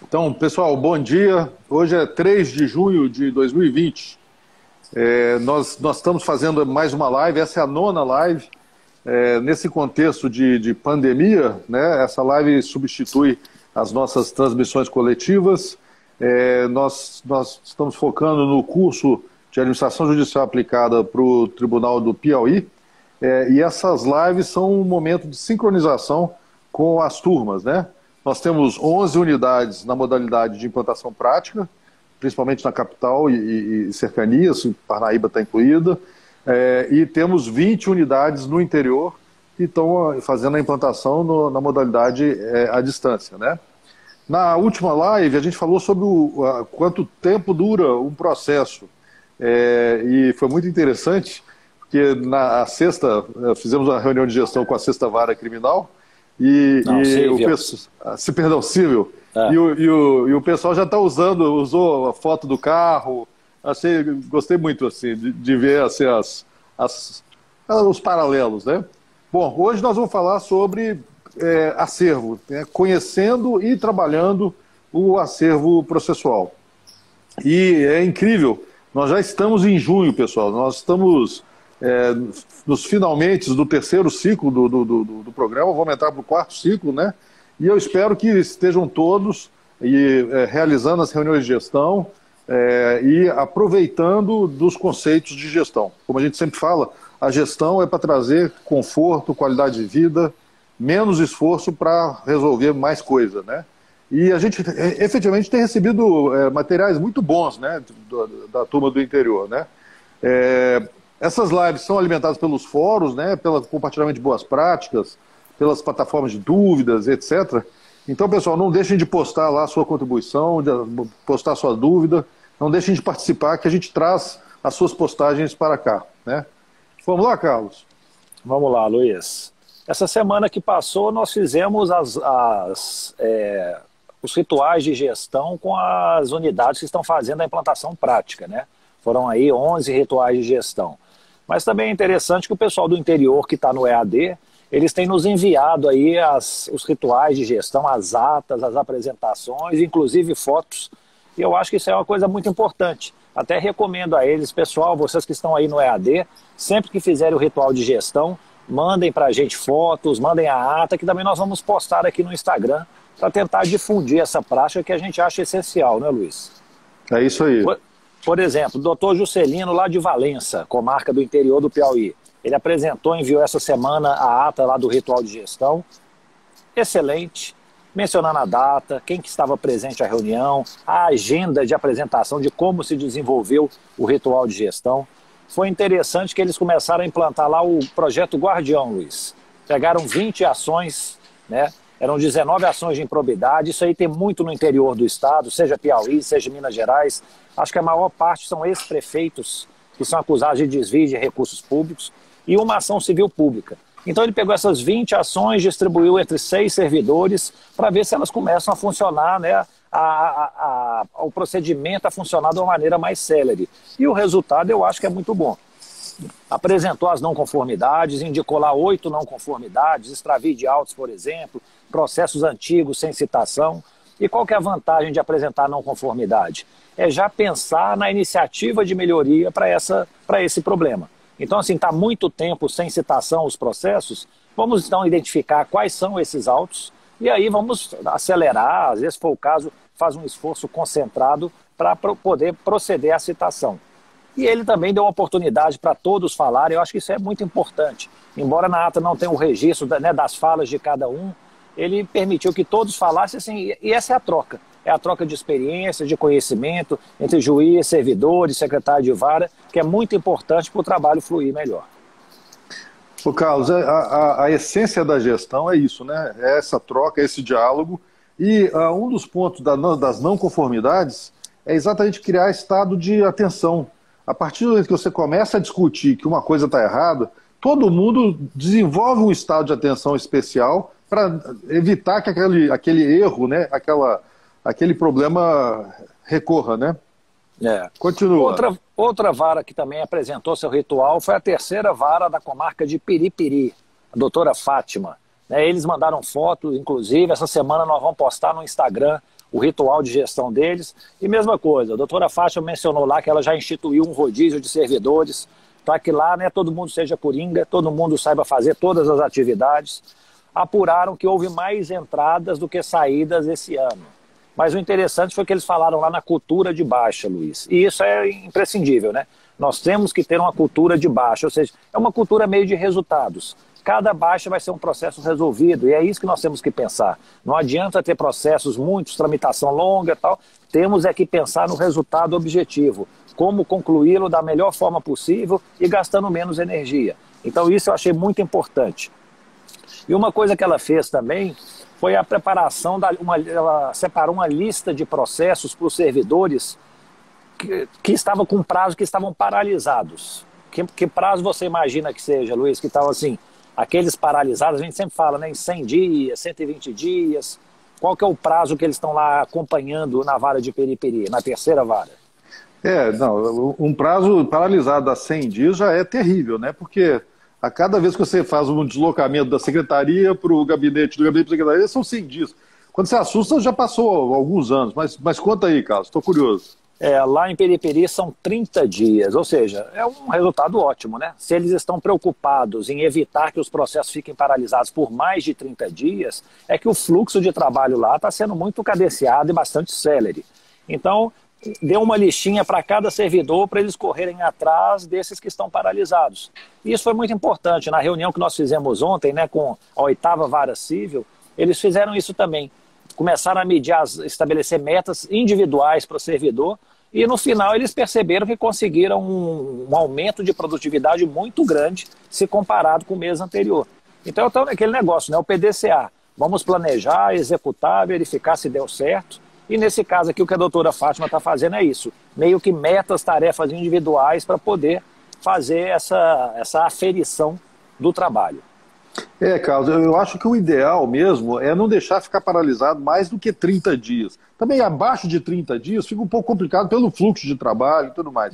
Então, pessoal, bom dia. Hoje é 3 de junho de 2020. Nós estamos fazendo mais uma live, essa é a nona live. Nesse contexto de pandemia, né, essa live substitui as nossas transmissões coletivas. Nós estamos focando no curso de Administração Judicial Aplicada para o Tribunal do Piauí. E essas lives são um momento de sincronização com as turmas, né? Nós temos 11 unidades na modalidade de implantação prática, principalmente na capital e cercanias, Parnaíba está incluída, e temos 20 unidades no interior que estão fazendo a implantação na modalidade à distância, né? Na última live, a gente falou sobre quanto tempo dura um processo, e foi muito interessante, porque na sexta fizemos uma reunião de gestão com a Sexta Vara Criminal, civil. E o pessoal já usou a foto do carro. Gostei muito assim, de ver assim, os paralelos, né? Bom, hoje nós vamos falar sobre acervo, né? Conhecendo e trabalhando o acervo processual. E é incrível, nós já estamos em junho, pessoal, nós estamos nos finalmente do terceiro ciclo do programa, vamos entrar para o quarto ciclo, né? E eu espero que estejam todos realizando as reuniões de gestão e aproveitando dos conceitos de gestão. Como a gente sempre fala, a gestão é para trazer conforto, qualidade de vida, menos esforço para resolver mais coisa, né? E a gente efetivamente tem recebido materiais muito bons, né, da turma do interior, né? Essas lives são alimentadas pelos fóruns, né, pelo compartilhamento de boas práticas, pelas plataformas de dúvidas, etc. Então, pessoal, não deixem de postar lá a sua contribuição, de postar a sua dúvida, não deixem de participar, que a gente traz as suas postagens para cá, né? Vamos lá, Carlos? Vamos lá, Luiz. Essa semana que passou, nós fizemos os rituais de gestão com as unidades que estão fazendo a implantação prática, né? Foram aí 11 rituais de gestão. Mas também é interessante que o pessoal do interior que está no EAD, eles têm nos enviado aí os rituais de gestão, as atas, as apresentações, inclusive fotos. E eu acho que isso é uma coisa muito importante. Até recomendo a eles, pessoal, vocês que estão aí no EAD, sempre que fizerem o ritual de gestão, mandem para a gente fotos, mandem a ata, que também nós vamos postar aqui no Instagram para tentar difundir essa prática que a gente acha essencial, né, Luiz? É isso aí. Por exemplo, o doutor Juscelino, lá de Valença, comarca do interior do Piauí. Ele apresentou, enviou essa semana a ata lá do ritual de gestão. Excelente, mencionando a data, quem que estava presente à reunião, a agenda de apresentação de como se desenvolveu o ritual de gestão. Foi interessante que eles começaram a implantar lá o projeto Guardião, Luiz. Pegaram 20 ações, né? Eram 19 ações de improbidade, isso aí tem muito no interior do estado, seja Piauí, seja Minas Gerais. Acho que a maior parte são ex-prefeitos que são acusados de desvio de recursos públicos e uma ação civil pública. Então ele pegou essas 20 ações, distribuiu entre 6 servidores para ver se elas começam a funcionar, né, o procedimento a funcionar de uma maneira mais célere. E o resultado eu acho que é muito bom. Apresentou as não conformidades, indicou lá 8 não conformidades, extravio de autos, por exemplo, processos antigos sem citação. E qual que é a vantagem de apresentar não conformidade? É já pensar na iniciativa de melhoria para esse problema. Então, assim, está muito tempo sem citação os processos, vamos então identificar quais são esses autos e aí vamos acelerar, às vezes se for o caso, faz um esforço concentrado para poder proceder à citação. E ele também deu uma oportunidade para todos falarem, eu acho que isso é muito importante. Embora na ata não tenha o registro, né, das falas de cada um, ele permitiu que todos falassem assim, e essa é a troca. É a troca de experiência, de conhecimento entre juiz, servidores, secretário de vara, que é muito importante para o trabalho fluir melhor. Ô Carlos, a essência da gestão é isso, né? É essa troca, esse diálogo. E um dos pontos das não conformidades é exatamente criar estado de atenção. A partir do momento que você começa a discutir que uma coisa está errada, todo mundo desenvolve um estado de atenção especial para evitar que aquele erro, né, aquele problema recorra, né? Continua. Outra vara que também apresentou seu ritual foi a terceira vara da comarca de Piripiri, a doutora Fátima. Eles mandaram foto, inclusive, essa semana nós vamos postar no Instagram o ritual de gestão deles. E mesma coisa, a doutora Fátima mencionou lá que ela já instituiu um rodízio de servidores, para que lá, né, todo mundo seja coringa, todo mundo saiba fazer todas as atividades. Apuraram que houve mais entradas do que saídas esse ano. Mas o interessante foi que eles falaram lá na cultura de baixa, Luiz. E isso é imprescindível, né? Nós temos que ter uma cultura de baixa, ou seja, é uma cultura meio de resultados. Cada baixa vai ser um processo resolvido, e é isso que nós temos que pensar. Não adianta ter processos muitos, tramitação longa e tal, temos é que pensar no resultado objetivo, como concluí-lo da melhor forma possível e gastando menos energia. Então isso eu achei muito importante. E uma coisa que ela fez também foi a preparação, ela separou uma lista de processos para os servidores que estavam com prazo, que estavam paralisados. Que prazo você imagina que seja, Luiz, que estavam assim, aqueles paralisados, a gente sempre fala, né, em 100 dias, 120 dias, qual que é o prazo que eles estão lá acompanhando na vara de periperi, na terceira vara? Não, um prazo paralisado a 100 dias já é terrível, né, porque a cada vez que você faz um deslocamento da secretaria para o gabinete, do gabinete para a secretaria, são 100 dias. Quando você assusta, já passou alguns anos, mas conta aí, Carlos, estou curioso. Lá em Periperi são 30 dias, ou seja, é um resultado ótimo, né? Se eles estão preocupados em evitar que os processos fiquem paralisados por mais de 30 dias, é que o fluxo de trabalho lá está sendo muito cadenciado e bastante célere. Então, deu uma listinha para cada servidor para eles correrem atrás desses que estão paralisados. E isso foi muito importante. Na reunião que nós fizemos ontem, né, com a 8ª Vara Civil, eles fizeram isso também. Começaram a medir, estabelecer metas individuais para o servidor, e no final eles perceberam que conseguiram um aumento de produtividade muito grande se comparado com o mês anterior. Então eu estou naquele negócio, né, o PDCA. Vamos planejar, executar, verificar se deu certo. E nesse caso aqui o que a doutora Fátima está fazendo é isso, meio que metas, tarefas individuais para poder fazer essa aferição do trabalho. Carlos, eu acho que o ideal mesmo é não deixar ficar paralisado mais do que 30 dias. Também abaixo de 30 dias fica um pouco complicado pelo fluxo de trabalho e tudo mais.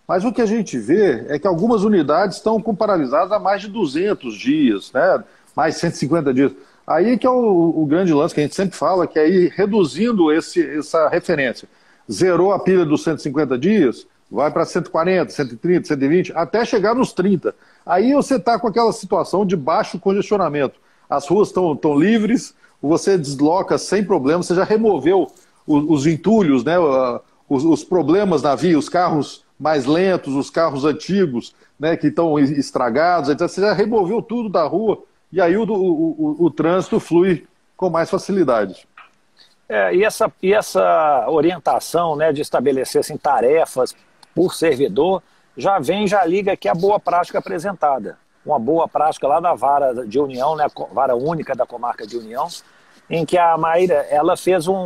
Mas o que a gente vê é que algumas unidades estão paralisadas há mais de 200 dias, né? Mais de 150 dias. Aí que é o grande lance que a gente sempre fala, que é ir reduzindo essa referência. Zerou a pilha dos 150 dias, vai para 140, 130, 120, até chegar nos 30. Aí você está com aquela situação de baixo congestionamento. As ruas estão livres, você desloca sem problema, você já removeu os entulhos, né, os problemas na via, os carros mais lentos, os carros antigos, né, que estão estragados, então você já removeu tudo da rua e aí o trânsito flui com mais facilidade. E essa orientação, né, de estabelecer assim, tarefas por servidor, já liga aqui a boa prática apresentada. Uma boa prática lá da Vara de União, né, Vara Única da Comarca de União, em que a Maíra, ela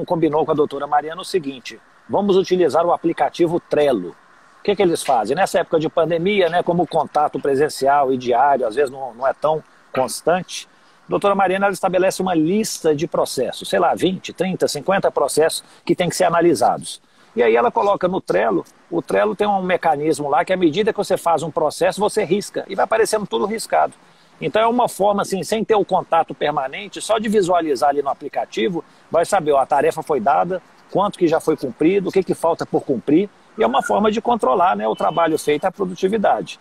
combinou com a doutora Mariana o seguinte: vamos utilizar o aplicativo Trello. O que eles fazem? Nessa época de pandemia, né, como o contato presencial e diário, às vezes não é tão constante, a doutora Mariana, ela estabelece uma lista de processos, sei lá, 20, 30, 50 processos que têm que ser analisados. E aí ela coloca no Trello, o Trello tem um mecanismo lá que à medida que você faz um processo, você risca, e vai aparecendo tudo riscado. Então é uma forma, assim, sem ter o contato permanente, só de visualizar ali no aplicativo, vai saber, a tarefa foi dada, quanto que já foi cumprido, o que falta por cumprir, e é uma forma de controlar, né, o trabalho feito, a produtividade.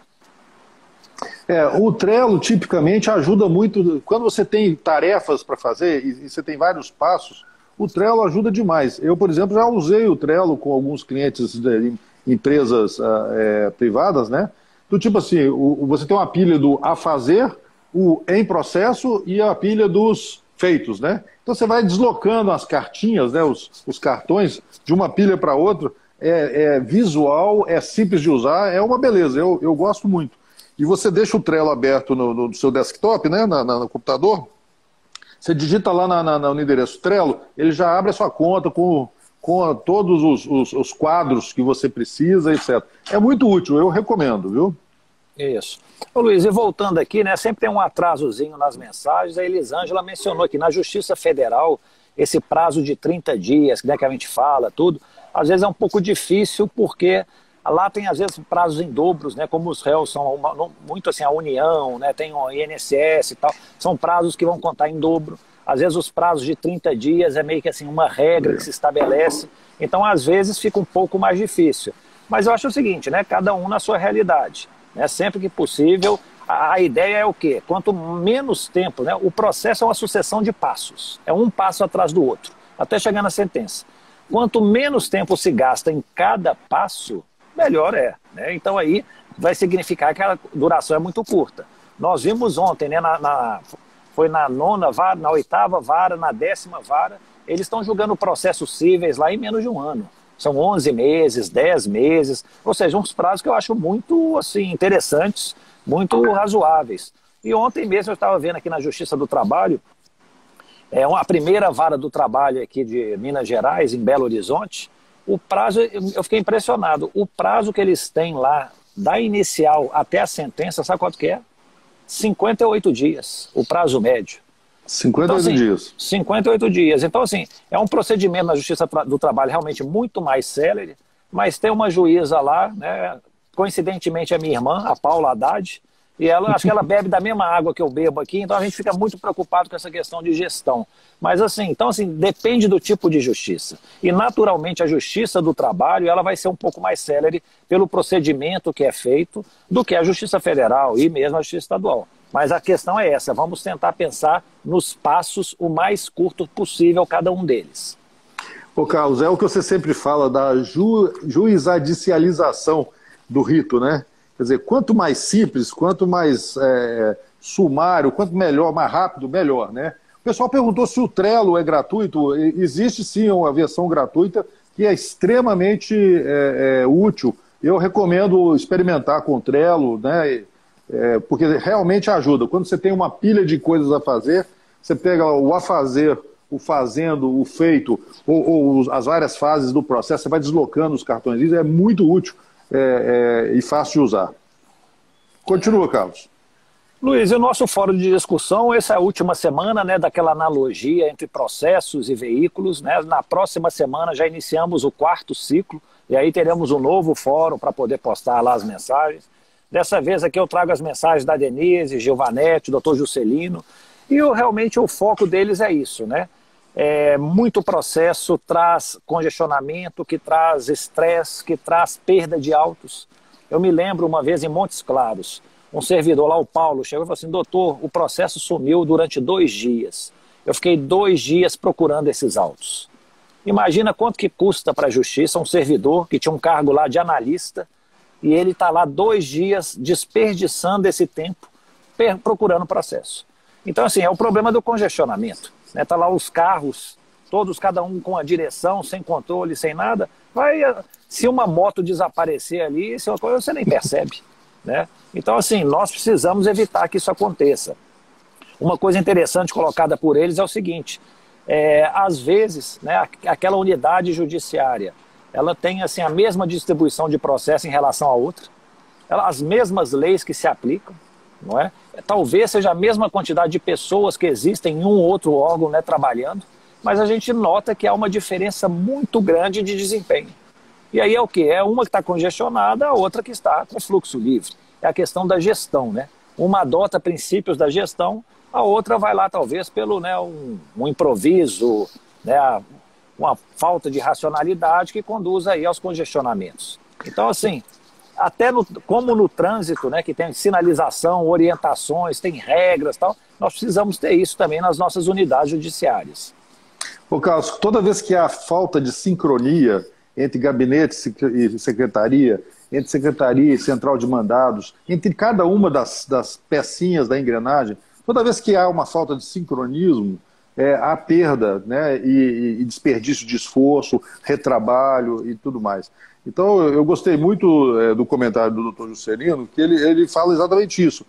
O Trello tipicamente ajuda muito, quando você tem tarefas para fazer e você tem vários passos, o Trello ajuda demais. Eu, por exemplo, já usei o Trello com alguns clientes de empresas privadas, né? Do tipo assim, você tem uma pilha do a fazer, o em processo e a pilha dos feitos, né? Então você vai deslocando as cartinhas, né? Os cartões de uma pilha para outra, é visual, é simples de usar, é uma beleza, eu gosto muito. E você deixa o Trello aberto no seu desktop, né? No computador. Você digita lá no endereço Trello, ele já abre a sua conta com todos os quadros que você precisa, etc. É muito útil, eu recomendo, viu? Isso. Ô Luiz, e voltando aqui, né, sempre tem um atrasozinho nas mensagens, a Elisângela mencionou que na Justiça Federal, esse prazo de 30 dias, né, que a gente fala, tudo, às vezes é um pouco difícil porque Lá tem, às vezes, prazos em dobros, né? Como os réus são muito assim, a União, né? Tem o INSS e tal, são prazos que vão contar em dobro. Às vezes os prazos de 30 dias é meio que assim uma regra que se estabelece. Então, às vezes, fica um pouco mais difícil. Mas eu acho o seguinte, né? Cada um na sua realidade, né? Sempre que possível, a ideia é o quê? Quanto menos tempo, né? O processo é uma sucessão de passos. É um passo atrás do outro, até chegar na sentença. Quanto menos tempo se gasta em cada passo, melhor é, né? Então aí vai significar que a duração é muito curta. Nós vimos ontem, né? Foi na 9ª vara, na 8ª vara, na 10ª vara, eles estão julgando processos cíveis lá em menos de um ano. São 11 meses, 10 meses, ou seja, uns prazos que eu acho muito assim, interessantes, muito razoáveis. E ontem mesmo eu estava vendo aqui na Justiça do Trabalho, a primeira vara do trabalho aqui de Minas Gerais, em Belo Horizonte, o prazo, eu fiquei impressionado, o prazo que eles têm lá, da inicial até a sentença, sabe quanto que é? 58 dias, o prazo médio. 58 então, assim, dias. 58 dias. Então, assim, é um procedimento na Justiça do Trabalho realmente muito mais célere, mas tem uma juíza lá, né, coincidentemente é minha irmã, a Paula Haddad, e acho que ela bebe da mesma água que eu bebo aqui, então a gente fica muito preocupado com essa questão de gestão. Mas assim, então assim, depende do tipo de justiça. E naturalmente a Justiça do Trabalho, ela vai ser um pouco mais célere pelo procedimento que é feito do que a Justiça Federal e mesmo a Justiça Estadual. Mas a questão é essa, vamos tentar pensar nos passos o mais curto possível cada um deles. Ô Carlos, é o que você sempre fala da juizadicialização do rito, né? Quer dizer, quanto mais simples, quanto mais sumário, quanto melhor, mais rápido, melhor, né? O pessoal perguntou se o Trello é gratuito. Existe sim uma versão gratuita que é extremamente útil. Eu recomendo experimentar com o Trello, né? Porque realmente ajuda. Quando você tem uma pilha de coisas a fazer, você pega o a fazer, o fazendo, o feito, ou as várias fases do processo, você vai deslocando os cartões. Isso é muito útil. E fácil de usar. Continua, Carlos. Luiz, e o nosso fórum de discussão, essa é a última semana, né, daquela analogia entre processos e veículos, né? Na próxima semana já iniciamos o 4º ciclo, e aí teremos um novo fórum para poder postar lá as mensagens. Dessa vez aqui eu trago as mensagens da Denise, Gilvanete, Dr. Juscelino, e realmente o foco deles é isso, né? Muito processo traz congestionamento, que traz estresse, que traz perda de autos. Eu me lembro uma vez em Montes Claros, um servidor lá, o Paulo, chegou e falou assim: doutor, o processo sumiu durante 2 dias. Eu fiquei 2 dias procurando esses autos. Imagina quanto que custa para a justiça um servidor que tinha um cargo lá de analista e ele está lá 2 dias desperdiçando esse tempo procurando o processo. Então, assim, é o problema do congestionamento. Tá lá os carros, todos, cada um com a direção, sem controle, sem nada. Se uma moto desaparecer ali, você nem percebe, né? Então, assim, nós precisamos evitar que isso aconteça. Uma coisa interessante colocada por eles é o seguinte: às vezes, né, aquela unidade judiciária, ela tem assim, a mesma distribuição de processo em relação a outra, as mesmas leis que se aplicam, não é? Talvez seja a mesma quantidade de pessoas que existem em um ou outro órgão, né, trabalhando, mas a gente nota que há uma diferença muito grande de desempenho. E aí é o quê? É uma que está congestionada, a outra que está com fluxo livre. É a questão da gestão, né? Uma adota princípios da gestão, a outra vai lá talvez pelo, né, um improviso, né, uma falta de racionalidade que conduz aí aos congestionamentos. Então, assim, até como no trânsito, né, que tem sinalização, orientações, tem regras e tal, nós precisamos ter isso também nas nossas unidades judiciárias. Ô Carlos, toda vez que há falta de sincronia entre gabinete e secretaria, entre secretaria e central de mandados, entre cada uma das pecinhas da engrenagem, toda vez que há uma falta de sincronismo, há perda, né, e desperdício de esforço, retrabalho e tudo mais. Então, eu gostei muito do comentário do Dr. Juscelino, que ele fala exatamente isso.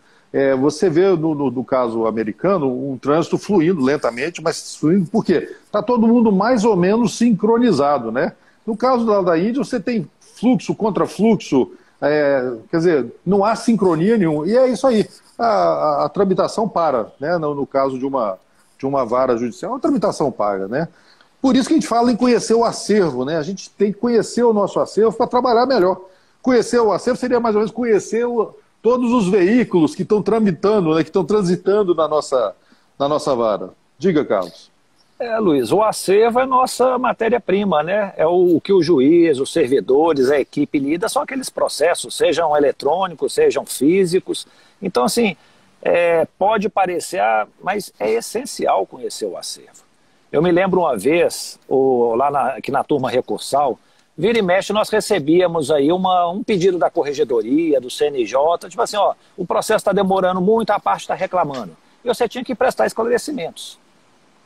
Você vê no caso americano um trânsito fluindo lentamente, mas fluindo por quê? Está todo mundo mais ou menos sincronizado, né? No caso da Índia, você tem fluxo contra fluxo, quer dizer, não há sincronia nenhuma. E é isso aí, a tramitação para, né? No caso de uma vara judicial, a tramitação para, né? Por isso que a gente fala em conhecer o acervo, né? A gente tem que conhecer o nosso acervo para trabalhar melhor. conhecer o acervo seria mais ou menos conhecer todos os veículos que estão tramitando, né, que estão transitando na nossa vara. Diga, Carlos. Luiz, o acervo é nossa matéria-prima, né? É o que o juiz, os servidores, a equipe lida, são aqueles processos, sejam eletrônicos, sejam físicos. Então, assim, pode parecer, mas é essencial conhecer o acervo. Eu me lembro uma vez, aqui na turma recursal, vira e mexe, nós recebíamos aí um pedido da corregedoria, do CNJ, tipo assim, ó, o processo está demorando muito, a parte está reclamando. E você tinha que prestar esclarecimentos.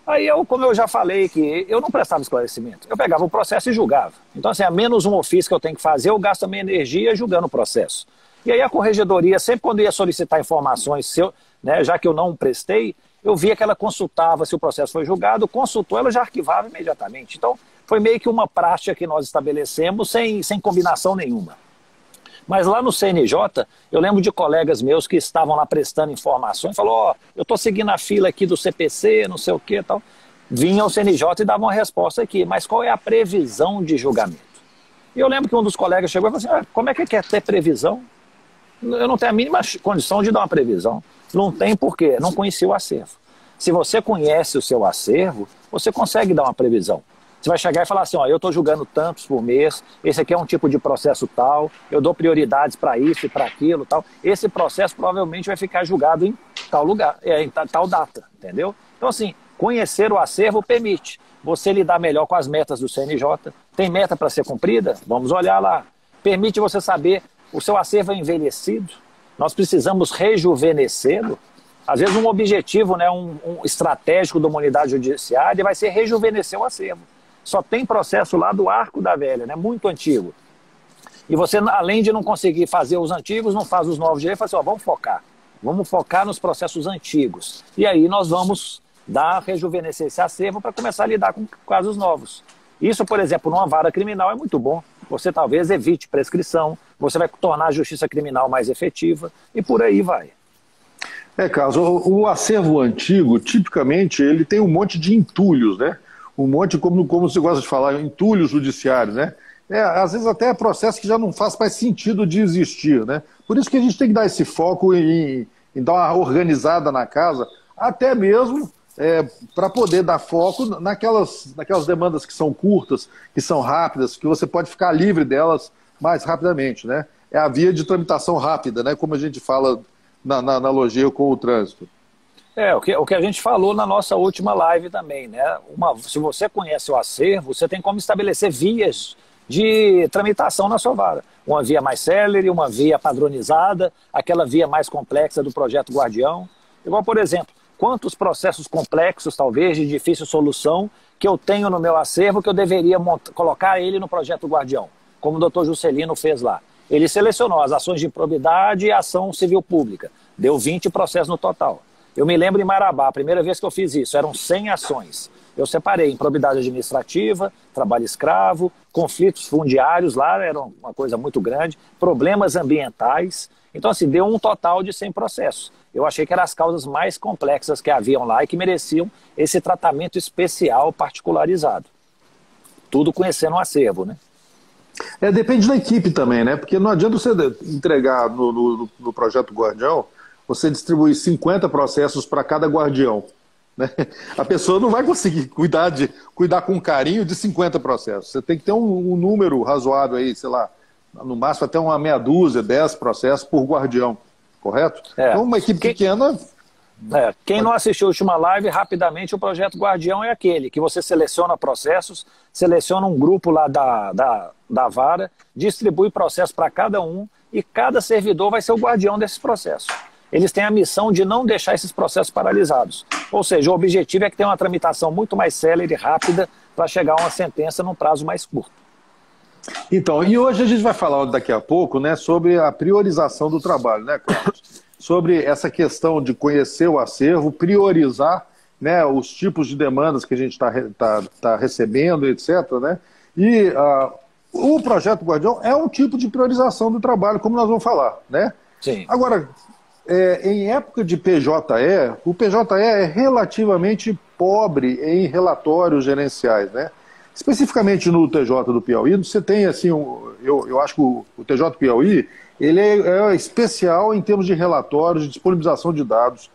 Aí, como eu já falei, que eu não prestava esclarecimento. Eu pegava o processo e julgava. Então, assim, a menos um ofício que eu tenho que fazer, eu gasto a minha energia julgando o processo. E aí a corregedoria, sempre quando ia solicitar informações, já que eu não prestei, eu via que ela consultava se o processo foi julgado, consultou, ela já arquivava imediatamente. Então, foi meio que uma prática que nós estabelecemos sem combinação nenhuma. Mas lá no CNJ, eu lembro de colegas meus que estavam lá prestando informações, falou, eu estou seguindo a fila aqui do CPC, não sei o que e tal. Vinha ao CNJ e dava uma resposta aqui, mas qual é a previsão de julgamento? E eu lembro que um dos colegas chegou e falou assim, como é que quer ter previsão? Eu não tenho a mínima condição de dar uma previsão. Não tem porquê, não conhecia o acervo. Se você conhece o seu acervo, você consegue dar uma previsão. Você vai chegar e falar assim, eu estou julgando tantos por mês, esse aqui é um tipo de processo tal, eu dou prioridades para isso e para aquilo, tal. Esse processo provavelmente vai ficar julgado em tal lugar, em tal data, entendeu? Então, assim, conhecer o acervo permite você lidar melhor com as metas do CNJ. Tem meta para ser cumprida? Vamos olhar lá. Permite você saber, o seu acervo é envelhecido, nós precisamos rejuvenescê-lo. Às vezes um objetivo, um estratégico de uma unidade judiciária vai ser rejuvenescer o acervo. Só tem processo lá do Arco da Velha, muito antigo. E você, além de não conseguir fazer os antigos, não faz os novos direitos, fala assim, vamos focar nos processos antigos. E aí nós vamos rejuvenescer esse acervo para começar a lidar com casos novos. Isso, por exemplo, numa vara criminal é muito bom. Você talvez evite prescrição, você vai tornar a justiça criminal mais efetiva e por aí vai. Carlos, o acervo antigo, tipicamente, ele tem um monte de entulhos, né? Um monte, como você gosta de falar, entulhos judiciários, né? Às vezes até é processo que já não faz mais sentido de existir, né? Por isso que a gente tem que dar esse foco em dar uma organizada na casa, até mesmo para poder dar foco naquelas demandas que são curtas, que são rápidas, que você pode ficar livre delas mais rapidamente, né? É a via de tramitação rápida, né? Como a gente fala na analogia com o trânsito. O que a gente falou na nossa última live também, né? Se você conhece o acervo, você tem como estabelecer vias de tramitação na sua vara. Uma via mais célere, uma via padronizada, aquela via mais complexa do projeto Guardião. Igual, por exemplo, quantos processos complexos, talvez, de difícil solução, que eu tenho no meu acervo que eu deveria colocar ele no projeto Guardião, como o doutor Juscelino fez lá. Ele selecionou as ações de improbidade e ação civil pública. Deu 20 processos no total. Eu me lembro em Marabá, a primeira vez que eu fiz isso, eram 100 ações. Eu separei improbidade administrativa, trabalho escravo, conflitos fundiários, lá era uma coisa muito grande, problemas ambientais. Então, assim, deu um total de 100 processos. Eu achei que eram as causas mais complexas que haviam lá e que mereciam esse tratamento especial particularizado. Tudo conhecendo o acervo, né? Depende da equipe também, né? Porque não adianta você entregar no projeto Guardião, você distribuir 50 processos para cada guardião, né? A pessoa não vai conseguir cuidar com carinho de 50 processos. Você tem que ter um número razoável aí, sei lá, no máximo até uma meia dúzia, 10 processos por guardião, correto? Então uma equipe pequena... Quem não assistiu a última live, rapidamente, o projeto Guardião é aquele que você seleciona processos, seleciona um grupo lá da vara, distribui processo para cada um e cada servidor vai ser o guardião desses processos. Eles têm a missão de não deixar esses processos paralisados. Ou seja, o objetivo é que tenha uma tramitação muito mais célere e rápida para chegar a uma sentença num prazo mais curto. Então, e hoje a gente vai falar daqui a pouco, né, sobre a priorização do trabalho, né, Carlos? Sobre essa questão de conhecer o acervo, priorizar, né, os tipos de demandas que a gente tá recebendo, etc., né? E o projeto Guardião é um tipo de priorização do trabalho, como nós vamos falar, né? Sim. Agora, em época de PJE, o PJE é relativamente pobre em relatórios gerenciais, né? Especificamente no TJ do Piauí, você tem assim, eu acho que o TJ do Piauí ele é especial em termos de relatórios, de disponibilização de dados.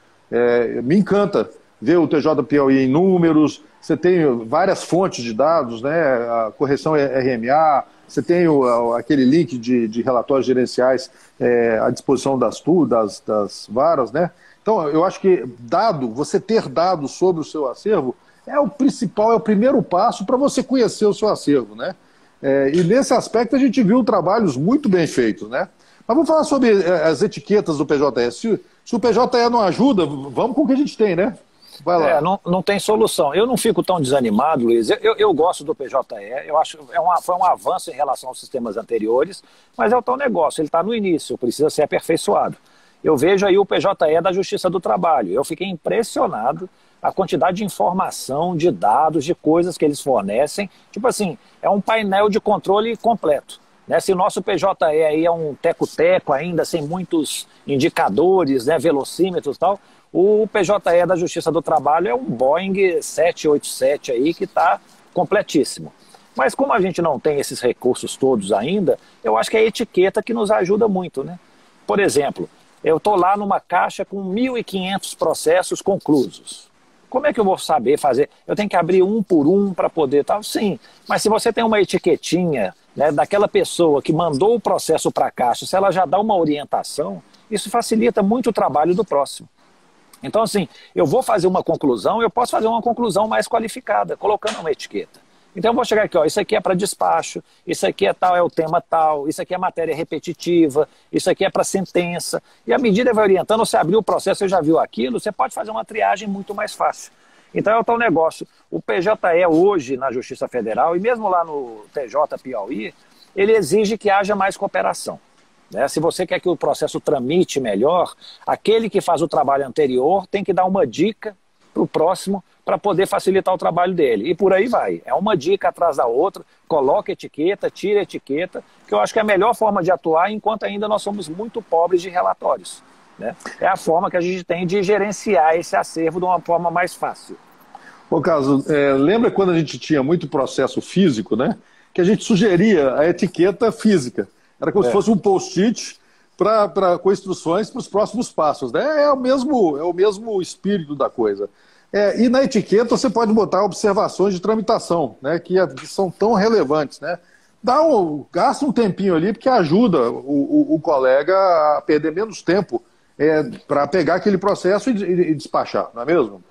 Me encanta ver o TJ do Piauí em números, você tem várias fontes de dados, né? A correção RMA, você tem aquele link de relatórios gerenciais à disposição das varas, né? Então, eu acho que você ter dados sobre o seu acervo é o principal, é o primeiro passo para você conhecer o seu acervo, né? E nesse aspecto a gente viu trabalhos muito bem feitos, né? Mas vamos falar sobre as etiquetas do PJE. Se o PJE não ajuda, vamos com o que a gente tem, né? Vai lá. Não tem solução. Eu não fico tão desanimado, Luiz. Eu gosto do PJE, eu acho que foi um avanço em relação aos sistemas anteriores, mas é o tal negócio, ele está no início, precisa ser aperfeiçoado. Eu vejo aí o PJE da Justiça do Trabalho. Eu fiquei impressionado a quantidade de informação, de dados, de coisas que eles fornecem. Tipo assim, é um painel de controle completo, né? Se o nosso PJE aí é um teco-teco ainda, sem muitos indicadores, né, velocímetros e tal, o PJE da Justiça do Trabalho é um Boeing 787 aí que está completíssimo. Mas como a gente não tem esses recursos todos ainda, eu acho que é a etiqueta que nos ajuda muito, né? Por exemplo, eu estou lá numa caixa com 1.500 processos conclusos. Como é que eu vou saber fazer? Eu tenho que abrir um por um para poder tal? Sim, mas se você tem uma etiquetinha, né, daquela pessoa que mandou o processo para a caixa, se ela já dá uma orientação, isso facilita muito o trabalho do próximo. Então, assim, eu vou fazer uma conclusão, eu posso fazer uma conclusão mais qualificada, colocando uma etiqueta. Então eu vou chegar aqui, ó, isso aqui é para despacho, isso aqui é o tema tal, isso aqui é matéria repetitiva, isso aqui é para sentença. E à medida que vai orientando, você abriu o processo, você já viu aquilo, você pode fazer uma triagem muito mais fácil. Então é o tal negócio. O PJE hoje na Justiça Federal, e mesmo lá no TJ Piauí, ele exige que haja mais cooperação, né? Se você quer que o processo tramite melhor, aquele que faz o trabalho anterior tem que dar uma dica para o próximo para poder facilitar o trabalho dele. E por aí vai. É uma dica atrás da outra, coloca etiqueta, tira etiqueta, que eu acho que é a melhor forma de atuar enquanto ainda nós somos muito pobres de relatórios, né? É a forma que a gente tem de gerenciar esse acervo de uma forma mais fácil. Ô, Carlos, lembra quando a gente tinha muito processo físico, né? Que a gente sugeria a etiqueta física. Era como se fosse um post-it com instruções para os próximos passos, né? É o mesmo espírito da coisa. E na etiqueta você pode botar observações de tramitação, né? Que são tão relevantes, né? Gasta um tempinho ali, porque ajuda o colega a perder menos tempo para pegar aquele processo e despachar, não é mesmo?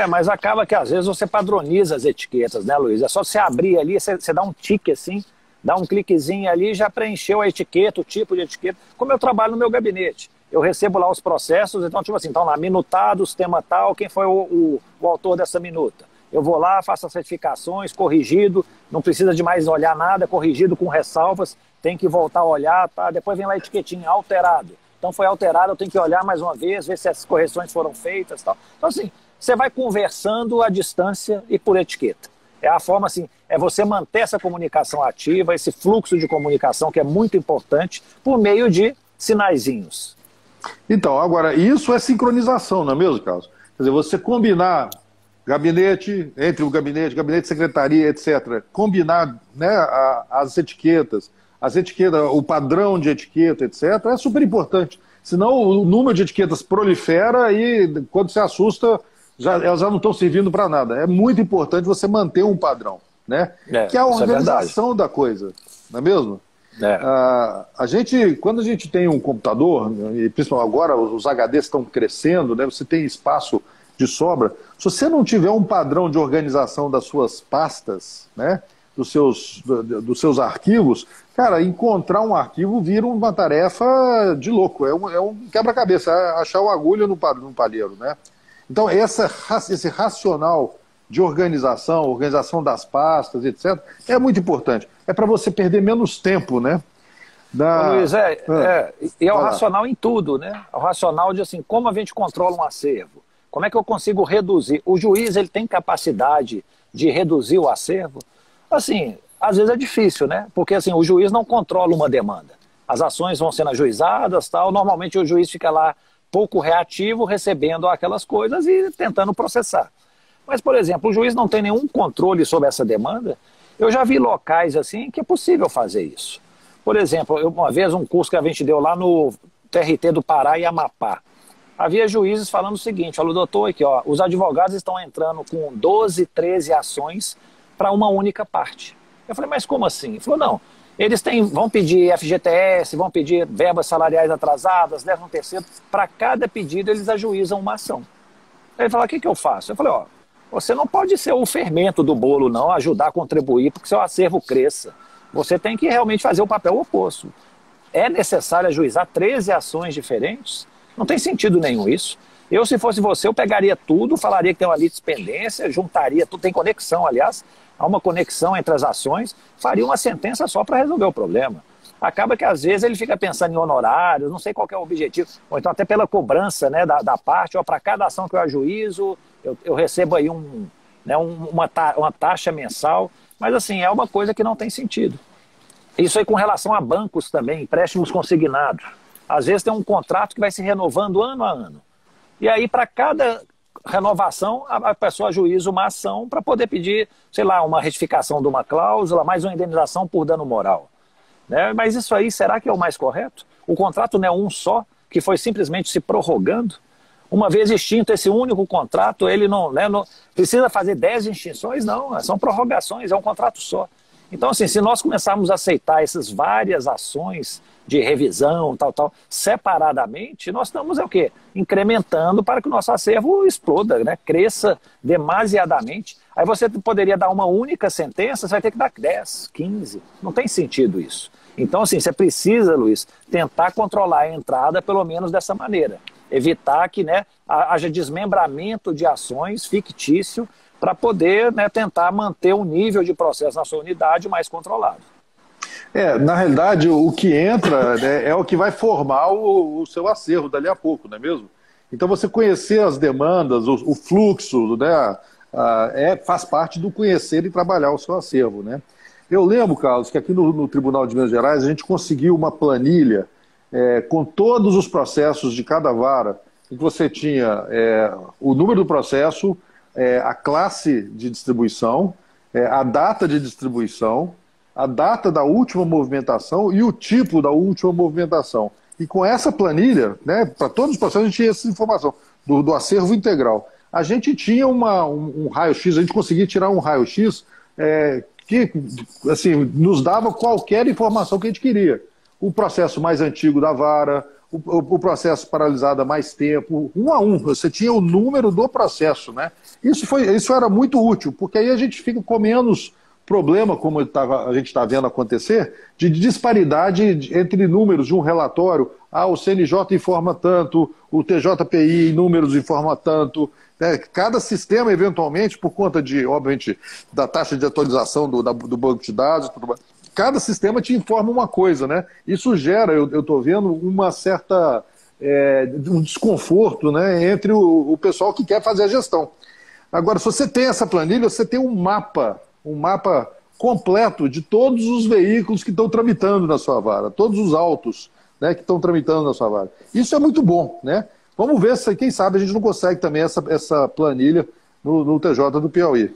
Mas acaba que às vezes você padroniza as etiquetas, né, Luiz? É só você abrir ali, você dá um tique assim, dá um cliquezinho ali e já preencheu a etiqueta, o tipo de etiqueta. Como eu trabalho no meu gabinete, eu recebo lá os processos, então tipo assim, estão lá, minutados, tema tal, quem foi o autor dessa minuta? Eu vou lá, faço as certificações, corrigido, não precisa de mais olhar nada, corrigido com ressalvas, tem que voltar a olhar, tá? Depois vem lá a etiquetinha, alterado. Então foi alterado, eu tenho que olhar mais uma vez, ver se as correções foram feitas, tal. Então assim, você vai conversando à distância e por etiqueta. É a forma assim, é você manter essa comunicação ativa, esse fluxo de comunicação que é muito importante, por meio de sinaizinhos. Então, agora, isso é sincronização, não é mesmo, Carlos? Quer dizer, você combinar gabinete, entre o gabinete, secretaria, etc., combinar, né, as etiquetas, o padrão de etiqueta, etc., é super importante. Senão o número de etiquetas prolifera e quando se assusta, elas já não estão servindo para nada. É muito importante você manter um padrão, né? Que é a organização da coisa, não é mesmo? Quando a gente tem um computador, e principalmente agora os HDs estão crescendo, né? Você tem espaço de sobra. Se você não tiver um padrão de organização das suas pastas, né? Dos seus arquivos, cara, encontrar um arquivo vira uma tarefa de louco. É um quebra-cabeça, achar uma agulha no palheiro, né? Então, esse racional de organização das pastas, etc., é muito importante. É para você perder menos tempo, né? Luiz, e é o racional em tudo, né? É o racional de assim, como a gente controla um acervo? Como é que eu consigo reduzir? O juiz, ele tem capacidade de reduzir o acervo? Assim, às vezes é difícil, né? Porque assim, o juiz não controla uma demanda. As ações vão sendo ajuizadas, tal. Normalmente o juiz fica lá pouco reativo, recebendo aquelas coisas e tentando processar. Mas, por exemplo, o juiz não tem nenhum controle sobre essa demanda. Eu já vi locais assim que é possível fazer isso. Por exemplo, uma vez um curso que a gente deu lá no TRT do Pará e Amapá. Havia juízes falando o seguinte, falou, doutor, aqui, ó, os advogados estão entrando com 12, 13 ações para uma única parte. Eu falei, mas como assim? Ele falou, não, eles vão pedir FGTS, vão pedir verbas salariais atrasadas, 13º, para cada pedido eles ajuizam uma ação. Ele falou, o que eu faço? Eu falei, ó, você não pode ser o fermento do bolo, não, ajudar a contribuir para que seu acervo cresça. Você tem que realmente fazer o papel oposto. É necessário ajuizar 13 ações diferentes? Não tem sentido nenhum isso. Eu, se fosse você, eu pegaria tudo, falaria que tem uma litispendência, juntaria tudo, tem conexão, aliás, há uma conexão entre as ações, faria uma sentença só para resolver o problema. Acaba que, às vezes, ele fica pensando em honorários, não sei qual que é o objetivo, ou então até pela cobrança, né, da parte, para cada ação que eu ajuizo, eu recebo aí uma taxa mensal, mas, assim, é uma coisa que não tem sentido. Isso aí com relação a bancos também, empréstimos consignados. Às vezes tem um contrato que vai se renovando ano a ano. E aí, para cada renovação, a pessoa ajuiza uma ação para poder pedir, sei lá, uma retificação de uma cláusula, mais uma indenização por dano moral. Né? Mas isso aí, será que é o mais correto? O contrato não é um só, que foi simplesmente se prorrogando? Uma vez extinto esse único contrato, ele não precisa fazer 10 extinções? Não, são prorrogações, é um contrato só. Então, assim, se nós começarmos a aceitar essas várias ações de revisão, separadamente, nós estamos, o quê? Incrementando para que o nosso acervo exploda, né? Cresça demasiadamente. Aí você poderia dar uma única sentença, você vai ter que dar 10, 15. Não tem sentido isso. Então, assim, você precisa, Luiz, tentar controlar a entrada, pelo menos dessa maneira. Evitar que, né, haja desmembramento de ações fictício para poder, né, tentar manter o nível de processo na sua unidade mais controlado. Na realidade, o que entra, né, é o que vai formar o seu acervo dali a pouco, não é mesmo? Então, você conhecer as demandas, o fluxo, né, faz parte do conhecer e trabalhar o seu acervo, né? Eu lembro, Carlos, que aqui no Tribunal de Minas Gerais a gente conseguiu uma planilha com todos os processos de cada vara, em que você tinha o número do processo, a classe de distribuição, a data de distribuição, a data da última movimentação e o tipo da última movimentação. E com essa planilha, né, para todos os processos, a gente tinha essa informação do acervo integral. A gente tinha um raio-x, a gente conseguia tirar um raio-x que assim, nos dava qualquer informação que a gente queria. O processo mais antigo da vara, o processo paralisado há mais tempo, um a um, você tinha o número do processo, né? Isso era muito útil, porque aí a gente fica com menos problema, como a gente está vendo acontecer, de disparidade entre números de um relatório. O CNJ informa tanto, o TJPI em números informa tanto. Né? Cada sistema, eventualmente, por conta obviamente, da taxa de atualização do banco de dados, tudo mais, cada sistema te informa uma coisa, né? Isso gera, eu estou vendo, uma certa um desconforto, né, entre o pessoal que quer fazer a gestão. Agora, se você tem essa planilha, você tem um mapa completo de todos os veículos que estão tramitando na sua vara, todos os autos, né, que estão tramitando na sua vara. Isso é muito bom, né? Vamos ver se, quem sabe, a gente não consegue também essa planilha no TJ do Piauí.